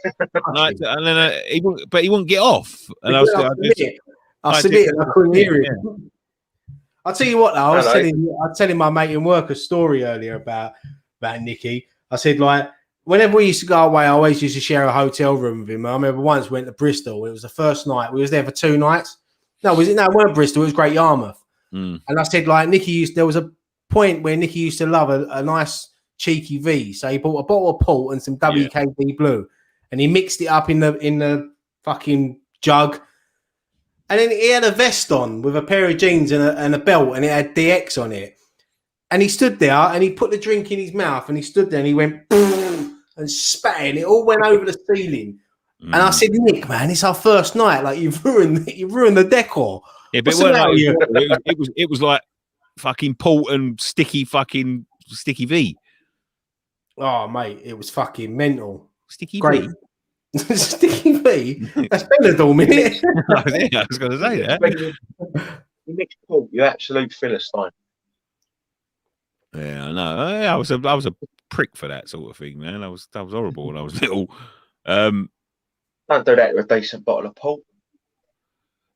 And then he wouldn't get off. And I submitted. I couldn't hear it. I'll tell you what, though. I was telling my mate in work a story earlier about Nicky. I said, like, whenever we used to go away, I always used to share a hotel room with him. I remember once we went to Bristol. It was the first night. We was there for 2 nights. No, it weren't Bristol. It was Great Yarmouth. And I said, like, there was a point where Nicky used to love a nice cheeky V, so he bought a bottle of port and some WKD blue, and he mixed it up in the fucking jug, and then he had a vest on with a pair of jeans and a belt, and it had DX on it, and he stood there and he put the drink in his mouth, and he stood there and he went boom, and spat it, and it all went over the ceiling. And I said, Nick, man, it's our first night, like you've ruined the decor. Yeah, but it was like fucking port and sticky V. Oh, mate, it was fucking mental. Sticky V? Sticky V? Mm. That's Benadryl, minute. I was going to say that. You mixed port, you absolute Philistine. Yeah, I know. I was a prick for that sort of thing, man. That was horrible when I was little. Don't do that with a decent bottle of port.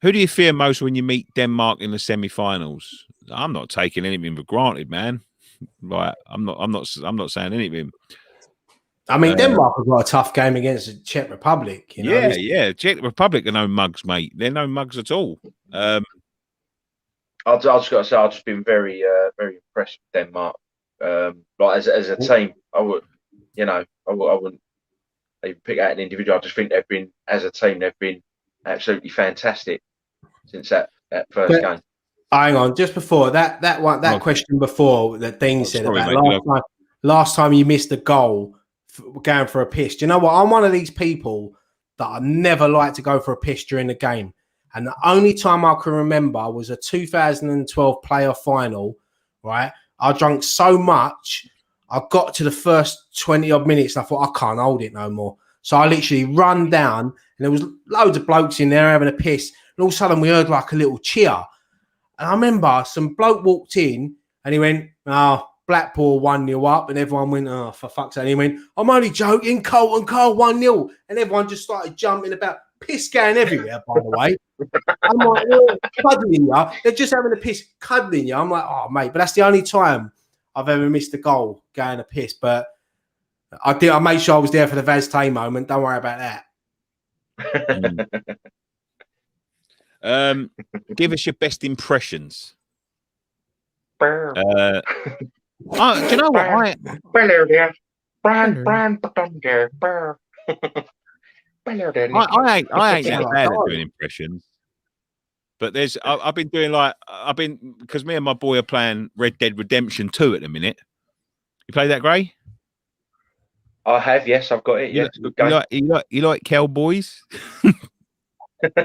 Who do you fear most when you meet Denmark in the semi-finals? I'm not taking anything for granted, man. Like I'm not saying anything. I mean, Denmark have got a tough game against the Czech Republic. You know? Yeah. Czech Republic are no mugs, mate. They're no mugs at all. I just got to say, I've just been very, very impressed with Denmark. Like as a team, I wouldn't even pick out an individual. I just think as a team, they've been absolutely fantastic since that first game. Hang on, just before that question before that Dean said about last time you missed a goal going for a piss. Do you know what? I'm one of these people that I never like to go for a piss during the game. And the only time I can remember was a 2012 playoff final, right? I drank so much, I got to the first 20 odd minutes and I thought, I can't hold it no more. So I literally run down and there was loads of blokes in there having a piss. And all of a sudden we heard like a little cheer. And I remember some bloke walked in and he went, oh, Blackpool 1-0 up. And everyone went, oh, for fuck's sake. And he went, I'm only joking, Colton Cole 1-0. And everyone just started jumping about, piss going everywhere, by the way. I'm like, oh, cuddling you. They're just having a piss, cuddling you. I'm like, oh, mate. But that's the only time I've ever missed a goal going a piss. But I made sure I was there for the Vaz Tay moment. Don't worry about that. Give us your best impressions. Do you know what? I ain't that bad at doing impressions. But I've been doing because me and my boy are playing Red Dead Redemption 2 at the minute. You play that, Gray? I have, yes, I've got it. Yes, good game. You like Cowboys? We've been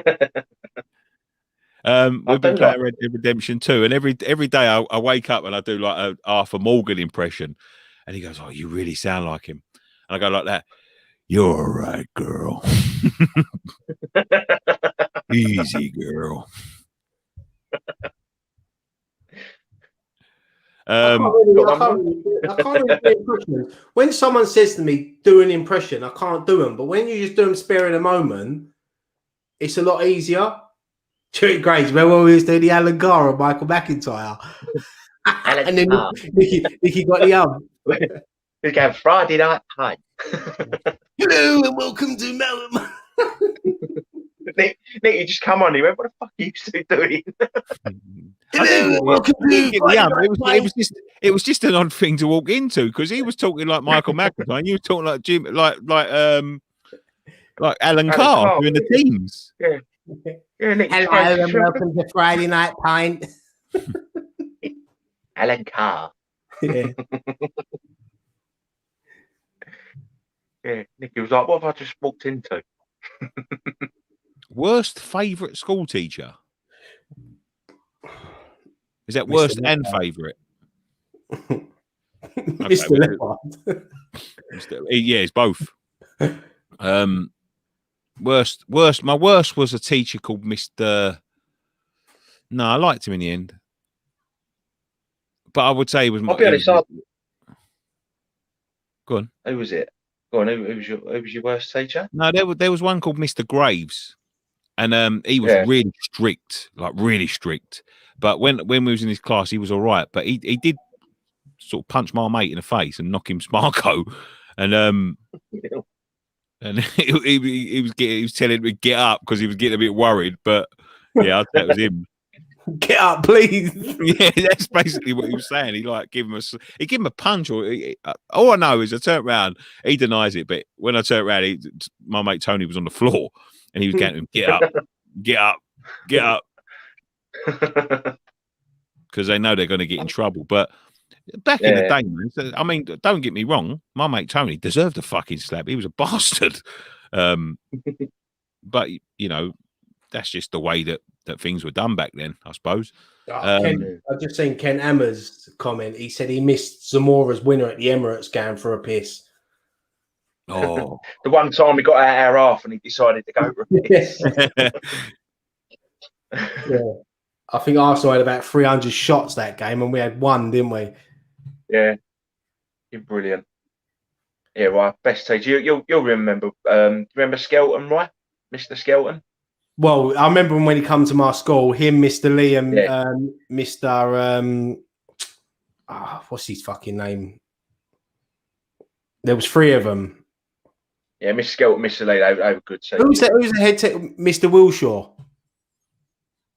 playing Red Dead Redemption 2, and every day I wake up and I do like a Arthur Morgan impression, and he goes, "Oh, you really sound like him." And I go like that. You're all right, girl. Easy, girl. I can't really do impressions. When someone says to me, do an impression, I can't do them. But when you just do them spare in a moment, it's a lot easier. Chewy Grace, remember when we was doing the Alan Carr and Michael McIntyre? And then Nicky got the We go Friday night pint. Hello and welcome to Melbourne. Nick, you just come on. He went, what the fuck are you two doing? Hello and welcome to it was just an odd thing to walk into because he was talking like Michael McIntyre and you were talking like Jim, like Alan Carr doing the teams. Yeah. Nick, hello and welcome to Friday Night Pint. Alan Carr. Yeah. Yeah, Nicky was like, what have I just walked into? Worst favourite school teacher? Is that worst and favourite? Mr. Leopard. Yeah, it's both. Worst. My worst was a teacher called Mr. No, I liked him in the end. But I would say he was. I'll be honest. Go on. Who was it? Go on. Who was your worst teacher? No, there was one called Mr. Graves, and he was really strict, like really strict. But when we was in his class, he was all right. But he did sort of punch my mate in the face and knock him smarco, and he was telling him to get up because he was getting a bit worried. But yeah, that was him. Get up, please. Yeah, that's basically what he was saying. He gave him a punch, or all I know is I turned around. He denies it, but when I turned around, my mate Tony was on the floor, and he was getting him, get up, get up, get up, because they know they're going to get in trouble. But back in the day, man, I mean, don't get me wrong, my mate Tony deserved a fucking slap. He was a bastard, but you know, that's just the way that things were done back then, I suppose. I've just seen Ken Ammer's comment. He said he missed Zamora's winner at the Emirates game for a piss. Oh, the one time we got our half and he decided to go for a piss. Yeah. I think Arsenal had about 300 shots that game and we had one, didn't we? Yeah. You're brilliant. Yeah, well, best teacher. You'll remember. Remember Skelton, right? Mr. Skelton? Well, I remember when he come to my school, him, Mr. Lee, and Mr. What's his fucking name? There was three of them. Yeah, Mr. Skelton, Mr. Lee, they were good. Who's the head teacher? Mr. Wilshaw.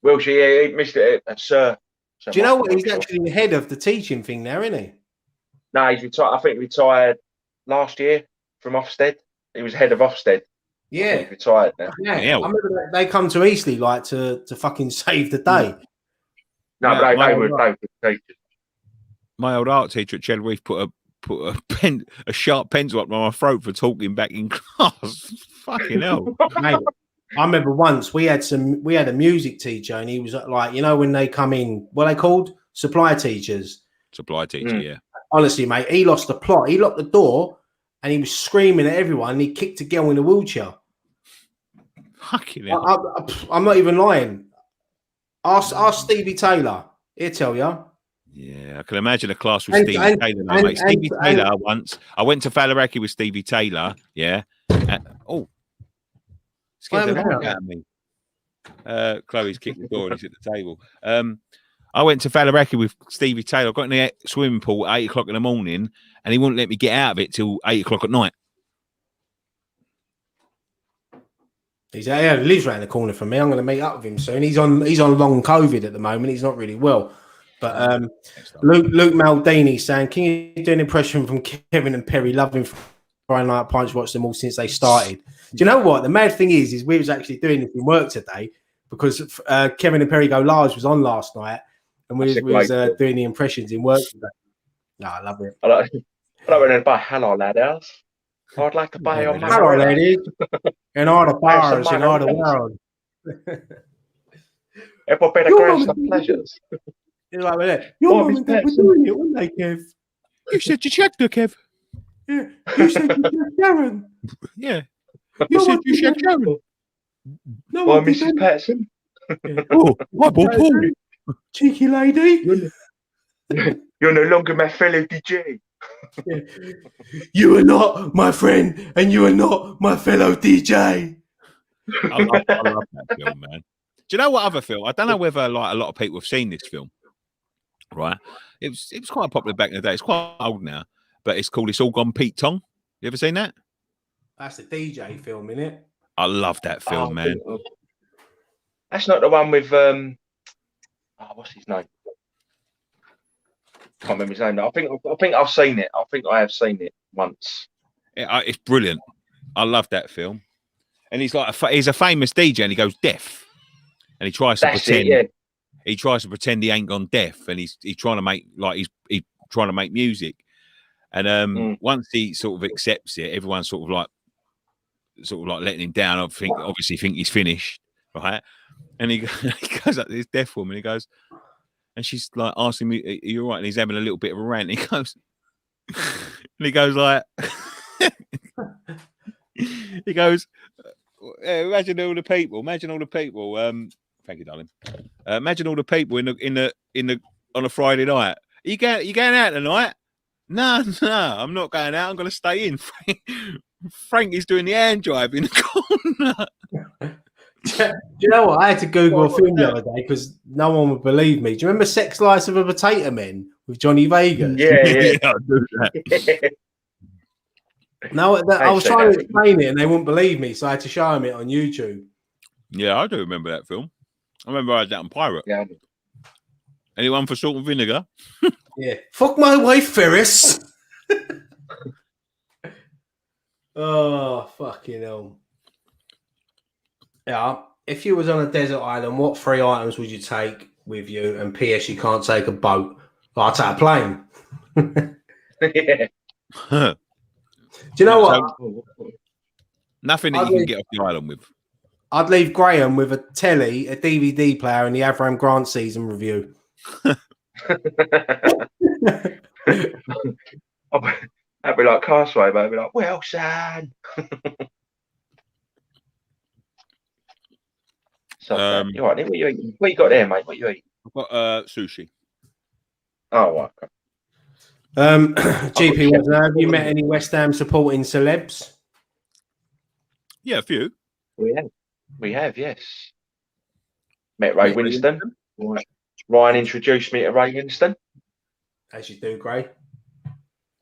Wilshaw, yeah, Mr. Sir. Do you know what? He's actually the head of the teaching thing there, isn't he? No, he's retired. I think he retired last year from Ofsted. He was head of Ofsted. Yeah, he's retired now. Yeah, I remember they come to Eastleigh like to fucking save the day. No, yeah, they were good teachers. My old art teacher at Chedworth put a sharp pencil up my throat for talking back in class. Fucking hell. Mate, I remember once we had a music teacher and he was like, you know, when they come in, what are they called? Supply teachers. Supply teacher, yeah. Honestly, mate, he lost the plot. He locked the door and he was screaming at everyone and he kicked a girl in a wheelchair. Fucking hell. I'm not even lying. Ask Stevie Taylor. He'll tell you. Yeah, I can imagine a class with Stevie Taylor. Mate. Stevie Taylor once. I went to Fallaraki with Stevie Taylor. Yeah. Scared the hell out of me. Chloe's kicked the door and he's at the table. I went to Fallaraki with Stevie Taylor. I got in the swimming pool at 8 o'clock in the morning and he wouldn't let me get out of it till 8 o'clock at night. He lives around the corner from me. I'm going to meet up with him soon. He's on long COVID at the moment. He's not really well. But Luke Maldini saying, can you do an impression from Kevin and Perry? Loving Friday Night Pints, watched them all since they started. Do you know what? The mad thing is we was actually doing this in work today because Kevin and Perry Go Live was on last night and we was doing the impressions in work today. No, I love it. I like when they buy hello lad house. I'd like to buy on my Hello, umbrella. ladies. In all the bars, in all the minorities. world. It will be the greatest of pleasures. You're like that. Your mum and dad were doing it, weren't they, Kev? You said you checked her, Kev. Yeah. You said you checked Sharon. Yeah. You said you checked Sharon. No Why, one did Mrs. that. Patterson? Yeah. Oh, I bought Paul. Cheeky lady. You're no longer my fellow DJ. Yeah. You are not my friend, and you are not my fellow DJ. I love that film, man. Do you know what other film? I don't know whether like a lot of people have seen this film. Right? It was quite popular back in the day. It's quite old now, but it's called It's All Gone Pete Tong. You ever seen that? That's a DJ film, innit? I love that film, man. That's not the one with what's his name? Can't remember his name. I think I've seen it. I think I have seen it once. It's brilliant. I love that film. And he's like he's a famous DJ, and he goes deaf, and he tries to pretend. He tries to pretend he ain't gone deaf, and he's trying to make he's trying to make music. And once he sort of accepts it, everyone's sort of like letting him down. Obviously think he's finished, right? And he goes up to this deaf woman. He goes, and she's like asking me, "Are you all right?" And he's having a little bit of a rant. And he goes like, he goes, imagine all the people. Thank you, darling. Imagine all the people in the on a Friday night. Are you going out tonight? No, I'm not going out. I'm going to stay in. Frank is doing the hand drive in the corner. Do you know what? I had to Google a film the other day because no one would believe me. Do you remember Sex Lives of a Potato Men with Johnny Vegas? Yeah. I do that. No, I was trying to explain it and they wouldn't believe me, so I had to show them it on YouTube. Yeah, I do remember that film. I remember I had that on Pirate. Yeah. Anyone for Salt and Vinegar? Yeah. Fuck my wife, Ferris. Oh, fucking hell. Yeah. If you was on a desert island, what 3 items would you take with you? And P.S. you can't take a boat. I'll take a plane. Yeah. Do you know what? Nothing that you can get off the island with. I'd leave Graham with a telly, a DVD player, and the Avram Grant season review. I'd be like Castaway, but I'd be like, well, son. So, you all right, what you eating? What you got there, mate? What you eating? I've got sushi. Oh, right. GP, have you met any West Ham supporting celebs? Yeah, a few. We have, yes. Met Ray Winston. Ryan introduced me to Ray Winston. As you do, Gray.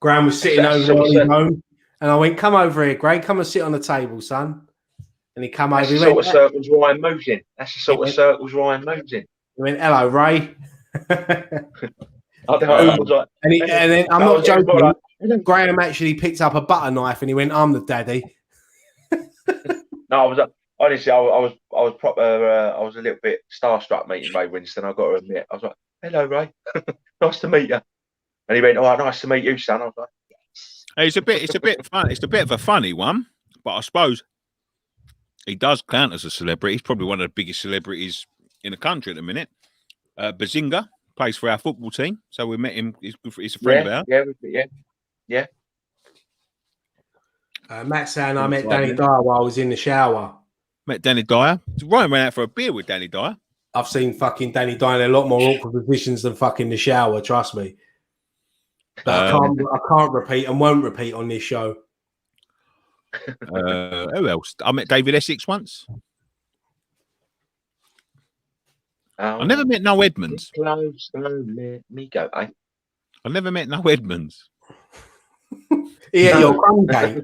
Graham was sitting over there on his own, and I went, "Come over here, Gray. Come and sit on the table, son." And he come over. That's the sort of circles Ryan moves in. That's the sort of circles Ryan moves in. He went, "Hello, Ray." I was like, and then I'm not joking. Graham actually picked up a butter knife and he went, "I'm the daddy." No, I was honestly, I was proper. I was a little bit starstruck meeting Ray Winston. I got to admit, I was like, "Hello, Ray, nice to meet you." And he went, "Oh, nice to meet you, son." I was like, Hey, it's a bit fun. It's a bit of a funny one, but I suppose he does count as a celebrity. He's probably one of the biggest celebrities in the country at the minute. Bazinga plays for our football team, so we met him. He's a friend of ours. Yeah. Matt saying I met Danny Dyer while I was in the shower. Met Danny Dyer. Ryan went out for a beer with Danny Dyer. I've seen fucking Danny Dyer in a lot more awkward positions than fucking the shower, trust me. But I can't repeat and won't repeat on this show. Who else? I met David Essex once. I never met Noel Edmonds. Close, let me go. I never met Noel Edmonds. He ate your crumb cake.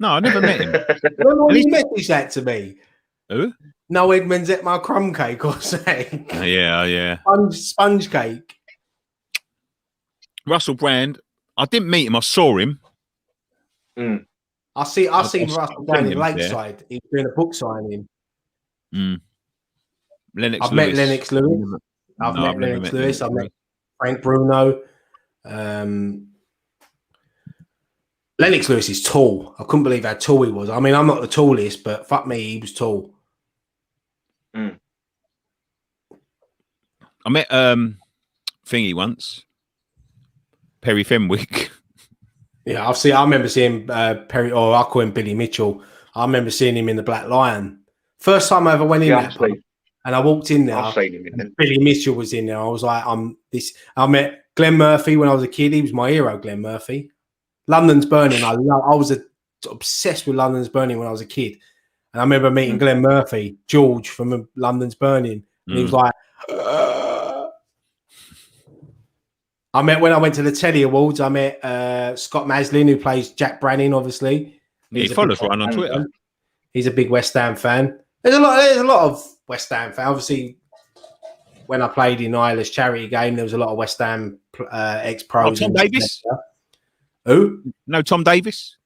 No, I never met him. When you messaged that to me. Who? Noel Edmonds ate my crumb cake or something. Yeah. Sponge cake. Russell Brand. I didn't meet him. I saw him. I seen Russell Brand in Lakeside. He's doing a book signing. I've met Lennox Lewis. I've met Lennox Lewis. I've met Frank Bruno. Lennox Lewis is tall. I couldn't believe how tall he was. I mean, I'm not the tallest, but fuck me, he was tall. Mm. I met Thingy once, Perry Fenwick. Yeah, I remember seeing Perry, or I call him Billy Mitchell. I remember seeing him in the Black Lion. First time I ever went in that pub, and I walked in there. I've seen him in there. Billy Mitchell was in there. I was like, I met Glenn Murphy when I was a kid. He was my hero, Glenn Murphy. London's Burning. I was obsessed with London's Burning when I was a kid. And I remember meeting Glenn Murphy, George from London's Burning. And he was like, when I went to the Telly Awards, I met Scott Maslin, who plays Jack Branning, obviously. He follows Ryan on Twitter. He's a big West Ham fan. There's a lot of West Ham fans. Obviously, when I played in Isla's charity game, there was a lot of West Ham ex-pros. Tom Davis? Who? No, Tom Davis.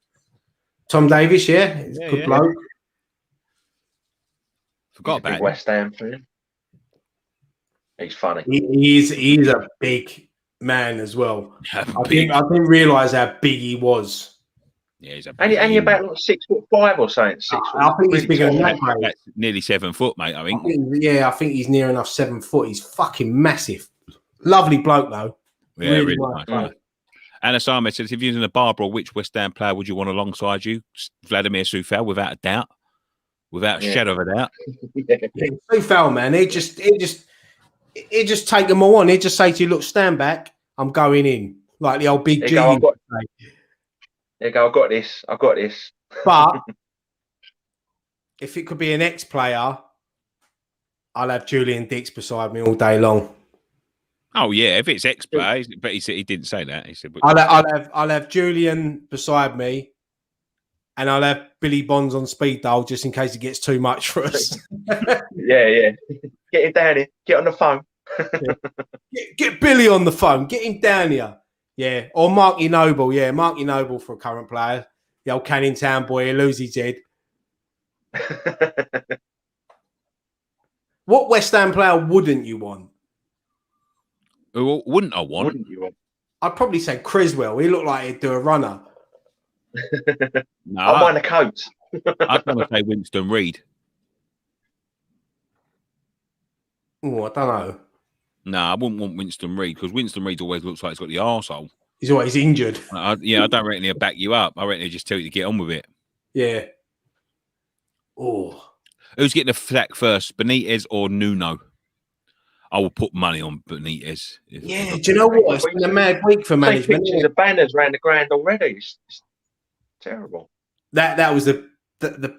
Tom Davis, yeah. He's a good bloke. Forgot about it. West Ham fan. He's funny. He's a big man as well. I didn't realise how big he was. Yeah, he's and you're about like 6'5" or something. I think he's bigger than that, mate. That's nearly 7 foot, mate. I think. I think he's near enough 7 foot. He's fucking massive. Lovely bloke though. Yeah, really nice. Anna Sama says, if you're in a Barbara, which West Ham player would you want alongside you? Vladimir Soufal, without a doubt. Without a shadow of a doubt. Soufal, man, it just take them all on. It just say to you, look, stand back, I'm going in. Like the old big G. There you go, I've got this. But if it could be an ex-player, I'll have Julian Dix beside me all day long. Oh yeah, if it's ex-player, but he said he didn't say that. He said, I'll have Julian beside me, and I'll have Billy Bonds on speed dial just in case it gets too much for us. yeah. Get him down here. Get on the phone. Get Billy on the phone. Get him down here. Yeah, or Marky Noble. Yeah, Marky Noble for a current player. The old Canning Town boy, he'll lose his head. What West Ham player wouldn't you want? Who wouldn't I want? Wouldn't you want? I'd probably say Criswell. He looked like he'd do a runner. No, I mind the coat. I'd want to say Winston Reid. Oh, I don't know. No, I wouldn't want Winston Reid because Winston Reid always looks like he's got the arsehole. He's always injured. I don't reckon he'll back you up. I reckon he'll just tell you to get on with it. Yeah. Oh. Who's getting the flack first, Benitez or Nuno? I will put money on Benitez. Yeah, do you know what? It's been a mad week for management. Pictures of banners around the ground already. It's terrible. That was the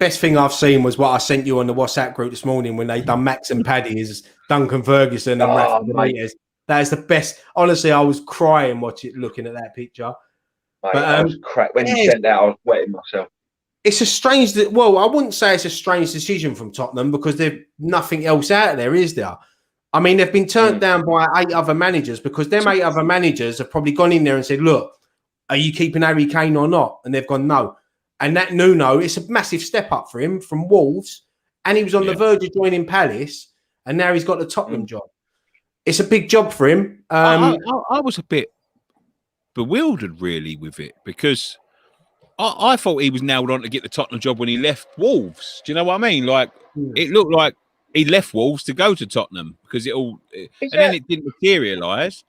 best thing I've seen was what I sent you on the WhatsApp group this morning when they done Max and Paddy as Duncan Ferguson and Rafa Benitez. That is the best. Honestly, I was crying looking at that picture. Mate, but I was when you sent that, I was wetting myself. It's a strange. Well, I wouldn't say it's a strange decision from Tottenham because there's nothing else out there, is there? I mean, they've been turned down by 8 other managers because them 8 other managers have probably gone in there and said, look, are you keeping Harry Kane or not? And they've gone, no. And that Nuno, it's a massive step up for him from Wolves. And he was on the verge of joining Palace. And now he's got the Tottenham job. It's a big job for him. I was a bit bewildered, really, with it because I thought he was nailed on to get the Tottenham job when he left Wolves. Do you know what I mean? Like, it looked like he left Wolves to go to Tottenham because then it didn't materialise.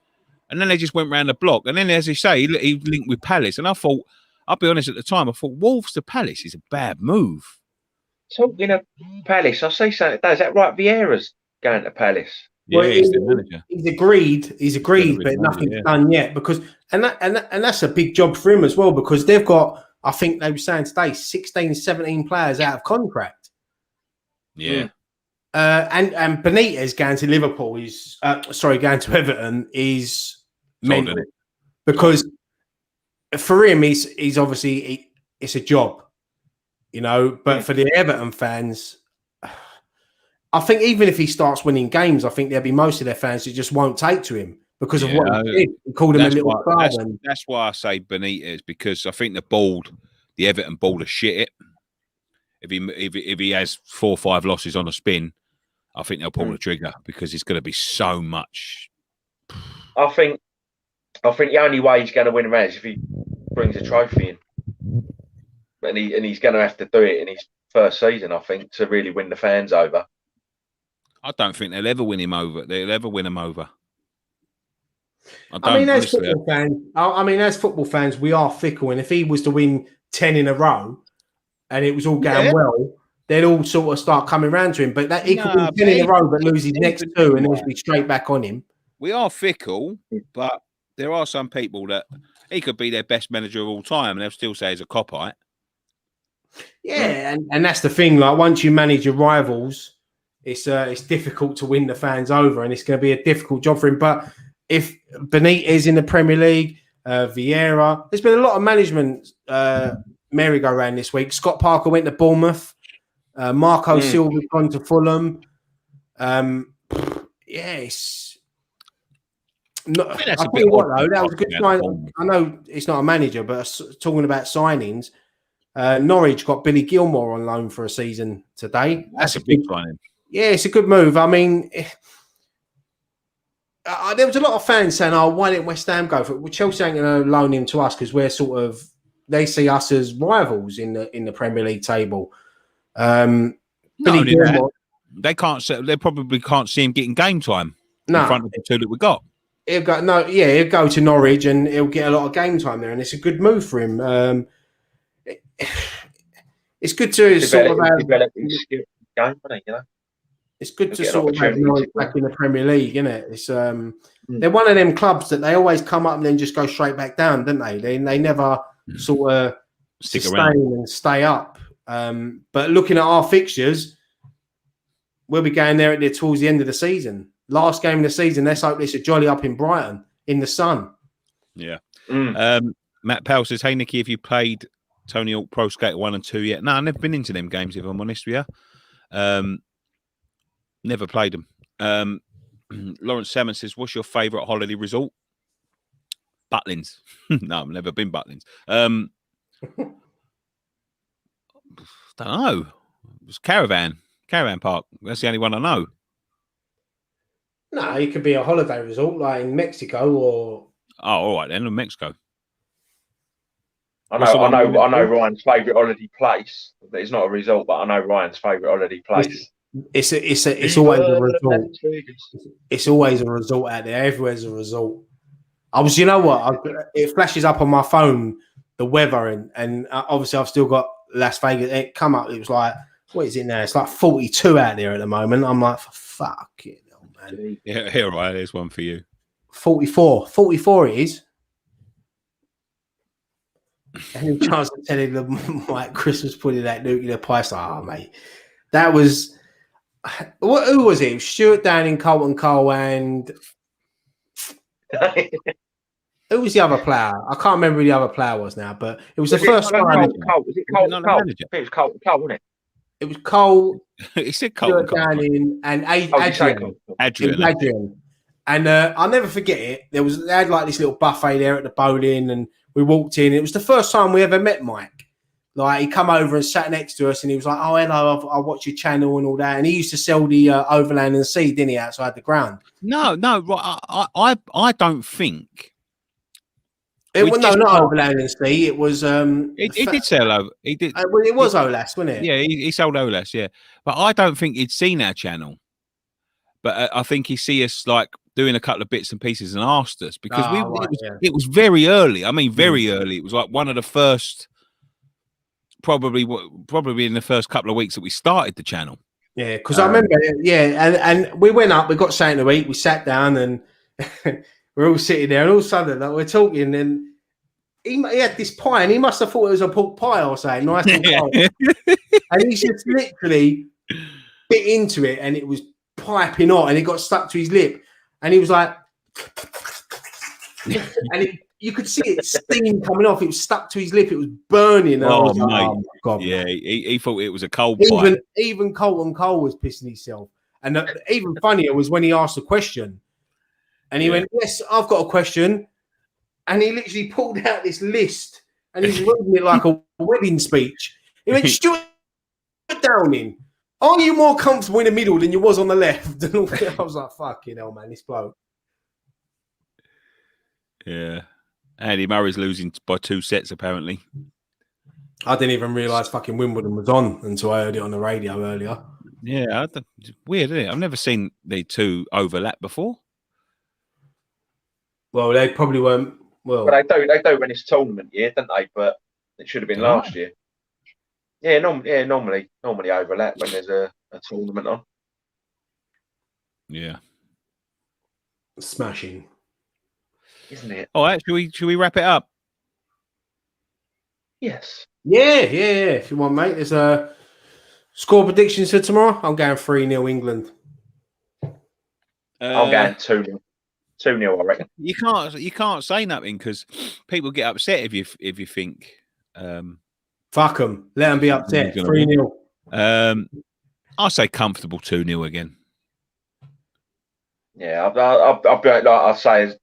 And then they just went round the block. And then, as you say, he linked with Palace. And I thought, I'll be honest, at the time, I thought Wolves to Palace is a bad move. Talking of Palace, I see something. Is that right? Vieira's going to Palace. Yeah, well, he's the manager. He's agreed, but nothing's done yet. Because and that's a big job for him as well because they've got, I think they were saying today, 16, 17 players out of contract. Yeah. And Benitez going to Liverpool is going to Everton is mental because for him he's obviously it's a job, you know. But for the Everton fans, I think even if he starts winning games, I think there'll be most of their fans who just won't take to him because of what he did. He called him a little bastard. That's why I say Benitez because I think the Everton board will shit it if he has 4 or 5 losses on a spin. I think they'll pull the trigger because it's going to be so much. I think the only way he's going to win around is if he brings a trophy in. and he's going to have to do it in his first season, I think, to really win the fans over. I don't think they'll ever win him over. They'll ever win him over. As football fans, we are fickle, and if he was to win 10 in a row, and it was all going well, they'd all sort of start coming round to him. But that he could win 10 in a row, but lose his next 2, and they'll be straight back on him. We are fickle, but there are some people that he could be their best manager of all time, and they'll still say he's a copite. Yeah, and that's the thing. Like, once you manage your rivals, it's difficult to win the fans over, and it's going to be a difficult job for him. But if Benitez in the Premier League, Vieira, there's been a lot of management merry-go-round this week. Scott Parker went to Bournemouth. Marco Silva's gone to Fulham. It's not, I tell you what, though, that was a good sign. I know it's not a manager, but talking about signings, Norwich got Billy Gilmore on loan for a season today. That's a big signing. Yeah, it's a good move. I mean, there was a lot of fans saying, "Oh, why didn't West Ham go for it?" Well, Chelsea ain't going to loan him to us because we're sort of, they see us as rivals in the Premier League table. Billy Gilmore, they probably can't see him getting game time in front of the 2 that we got. He'll go to Norwich and he'll get a lot of game time there, and it's a good move for him. It's good to develop his skill game, you know. It's good to sort of have Norwich back in the Premier League, isn't it? It's they're one of them clubs that they always come up and then just go straight back down, don't they? They never sort of sustain and stay up. But looking at our fixtures, we'll be going there towards the end of the season. Last game of the season, let's hope it's a jolly up in Brighton in the sun. Yeah. Matt Powell says, "Hey Nicky, have you played Tony Hawk Pro Skater 1 and 2 yet?" No, I've never been into them games, if I'm honest with you. Never played them. Lawrence Salmon says, "What's your favourite holiday resort?" Butlins. No, I've never been Butlins. Don't know. It was Caravan Park. That's the only one I know. No, it could be a holiday resort like in Mexico or. Oh, all right then, in Mexico. I know Ryan's favourite holiday place. It's not a resort, but I know Ryan's favourite holiday place. It's always a resort. It's always a resort out there. Everywhere's a resort. You know what? It flashes up on my phone, the weather, and obviously I've still got Las Vegas. It come up. It was like, what is it now? It's like 42 out there at the moment. I'm like, fuck it, man. Yeah, here, right. There's one for you. 44 it is. Any chance of telling them like Christmas pudding that nuclear pie? Mate, that was who was it? Stuart Downing, Colton Cole, and who was the other player? I can't remember who the other player was now, but it was the first time. Was it Colton Cole? It was Colton Cole, wasn't it? It was Cole. He said Colton Cole. Downing and Adrian. And I'll never forget it. They had like this little buffet there at the bowling, and we walked in. It was the first time we ever met Mike. Like, he come over and sat next to us, and he was like, "Oh, hello, I watch your channel and all that." And he used to sell the Overland and Sea, didn't he, outside the ground? No, right. I don't think. Not Overland and Sea. It was. He did sell over. He did. Well, it was Olas, wasn't it? Yeah, he sold Olas. Yeah, but I don't think he'd seen our channel. But I think he see us like doing a couple of bits and pieces and asked us because it was very early. I mean, very early. It was like one of the first, probably in the first couple of weeks that we started the channel. Yeah, because I remember. Yeah, and we went up. We got something to eat. We sat down and we're all sitting there, and all of a sudden we're talking, and he had this pie, and he must have thought it was a pork pie or something, nice and cold. And he just literally bit into it, and it was piping hot, and it got stuck to his lip, and he was like, and you could see it steam coming off. It was stuck to his lip. It was burning. And I was like, oh my God, yeah, he thought it was a cold pie. Even Colton Cole was pissing himself. And even funnier was when he asked a question, and he went, "Yes, I've got a question," and he literally pulled out this list, and he's reading it like a wedding speech. He went, "Stuart Downing, are you more comfortable in the middle than you was on the left?" And I was like, fucking hell, man, this bloke. Yeah. Andy Murray's losing by 2 sets, apparently. I didn't even realise fucking Wimbledon was on until I heard it on the radio earlier. Yeah, it's weird, isn't it? I've never seen the two overlap before. Well, they probably weren't. Well, they do when it's tournament year, don't they? But it should have been last year. Yeah, normally overlap when there's a tournament on. Yeah, smashing, isn't it? All right, should we wrap it up? Yes. Yeah. If you want, mate. There's a score predictions for tomorrow. I'm going 3-0 England. I'm going 2-0. 2-0, I reckon. You can't say nothing because people get upset if you think. Fuck them. Let them be upset. 3-0. I'll say comfortable 2-0 again. Yeah, I'll be like I say.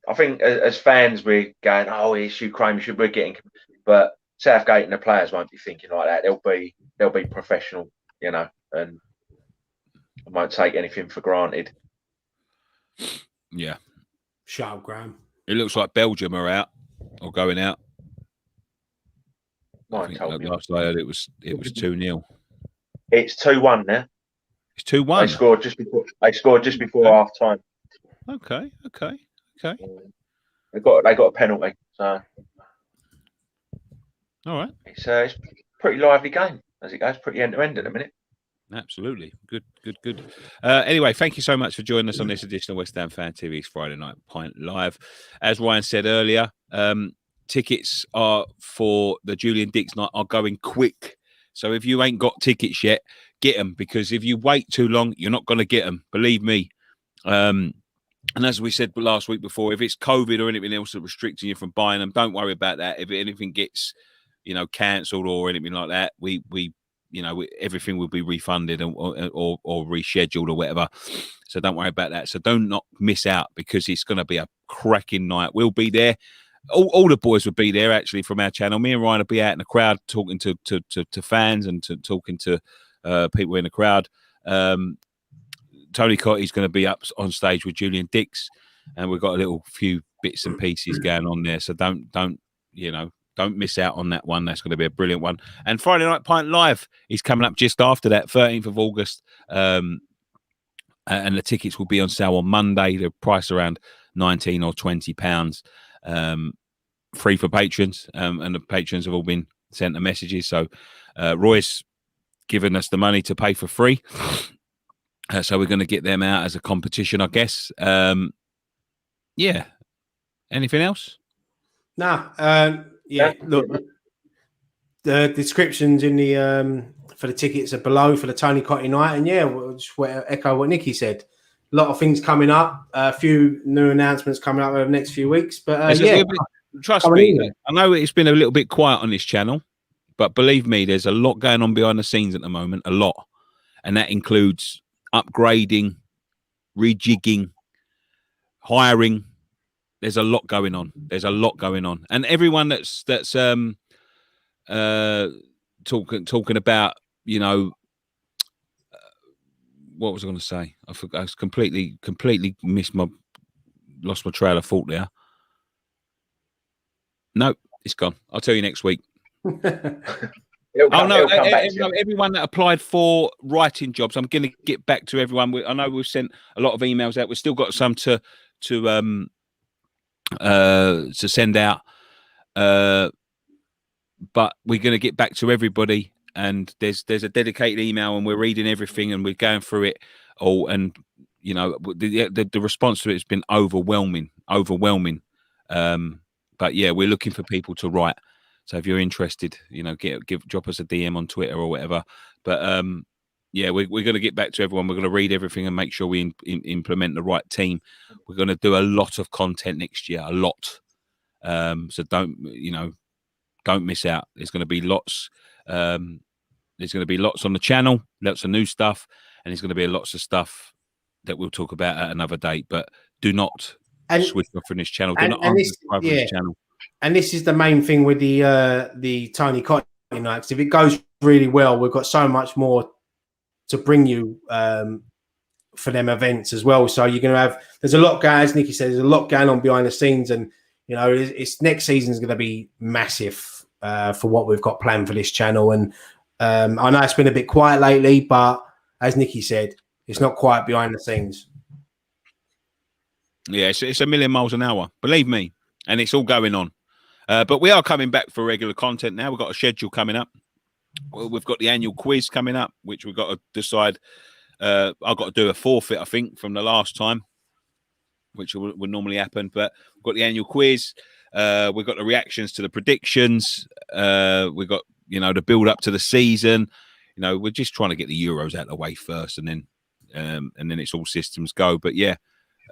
I think as fans we're going, oh, it's Ukraine. We're getting, but Southgate and the players won't be thinking like that. They'll be professional, you know, and I won't take anything for granted. Yeah. Shut up, Graham. It looks like Belgium are out or going out. Last I heard it was 2-0. It's 2-1 now. It's 2-1. They scored just before half time. Okay. They got a penalty. So all right. It's a pretty lively game as it goes. Pretty end to end at the minute. Absolutely. Good. Anyway, thank you so much for joining us on this edition of West Ham Fan TV's Friday Night Pint Live. As Ryan said earlier, tickets are for the Julian Dicks night are going quick. So if you ain't got tickets yet, get them, because if you wait too long, you're not going to get them. Believe me. And as we said last week before, if it's COVID or anything else that's restricting you from buying them, don't worry about that. If anything gets, cancelled or anything like that, we everything will be refunded or rescheduled or whatever. So don't worry about that. So don't not miss out, because it's going to be a cracking night. We'll be there. All the boys will be there, actually, from our channel. Me and Ryan will be out in the crowd talking to fans and talking to people in the crowd. Tony Cottee is going to be up on stage with Julian Dicks, and we've got a few bits and pieces going on there. So don't miss out on that one. That's going to be a brilliant one. And Friday Night Pint Live is coming up just after that, 13th of August. And the tickets will be on sale on Monday. The price around £19 or £20. Free for patrons. And the patrons have all been sent the messages. So Roy's given us the money to pay for free. So we're going to get them out as a competition, I guess. Yeah. Anything else? No. Yeah, look, the descriptions in the for the tickets are below for the Tony Cottee night, and yeah, we'll just echo what Nicky said. A lot of things coming up, a few new announcements coming up over the next few weeks. But trust me, I know it's been a little bit quiet on this channel, but believe me, there's a lot going on behind the scenes at the moment, a lot, and that includes upgrading, rejigging, hiring. There's a lot going on. And everyone that's talking about, what was I going to say? I forgot. I completely lost my trail of thought there. No, it's gone. I'll tell you next week. Everyone that applied for writing jobs, I'm going to get back to everyone. I know we've sent a lot of emails out. We've still got some to send out, but we're going to get back to everybody, and there's a dedicated email, and we're reading everything and we're going through it all, and the response to it has been overwhelming. But yeah, we're looking for people to write. So if you're interested, drop us a DM on Twitter or whatever. But yeah, we're going to get back to everyone. We're going to read everything and make sure we implement the right team. We're going to do a lot of content next year, a lot. So don't miss out. There's going to be lots. There's going to be lots on the channel, lots of new stuff, and there's going to be lots of stuff that we'll talk about at another date. But do not switch off from this channel. Do not unsubscribe from this channel. And this is the main thing with the Tony Cottee night. Because if it goes really well, we've got so much more to bring you for them events as well. So you're going to have, there's a lot, guys. Nicky said there's a lot going on behind the scenes, and it's next season is going to be massive. for what we've got planned for this channel. And I know it's been a bit quiet lately, but as Nicky said, it's not quiet behind the scenes. Yeah, it's a million miles an hour, believe me, and it's all going on. But we are coming back for regular content now. We've got a schedule coming up. Well, we've got the annual quiz coming up, which we've got to decide. I've got to do a forfeit, I think, from the last time, which would normally happen. But we've got the annual quiz. We've got the reactions to the predictions. We've got, the build up to the season. We're just trying to get the Euros out of the way first, and then it's all systems go. But yeah,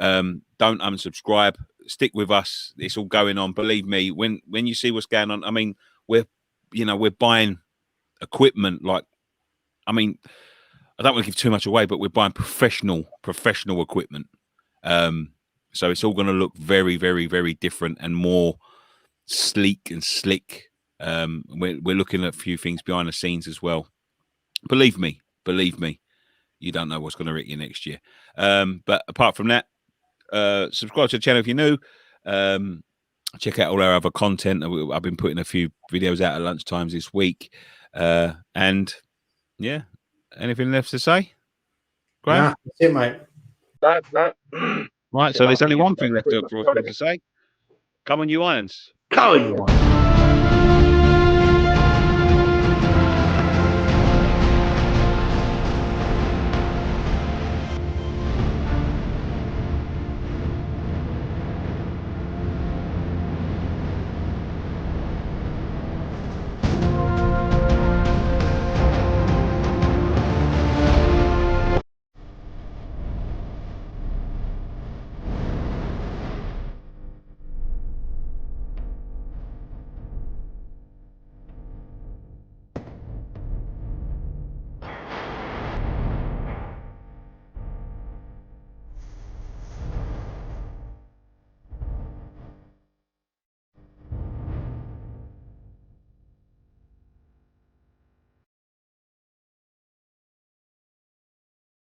don't unsubscribe. Stick with us. It's all going on. Believe me, when you see what's going on, I mean, we're buying equipment. I don't want to give too much away, but we're buying professional equipment. So it's all going to look very, very, very different and more sleek and slick. We're looking at a few things behind the scenes as well. Believe me, you don't know what's going to hit you next year. But apart from that, subscribe to the channel if you're new. Check out all our other content. I've been putting a few videos out at lunchtimes this week. And yeah, anything left to say? Graham? Nah, that's it, mate. No. Right, so there's only one thing left to say. Come on, you Irons. Go on, you want.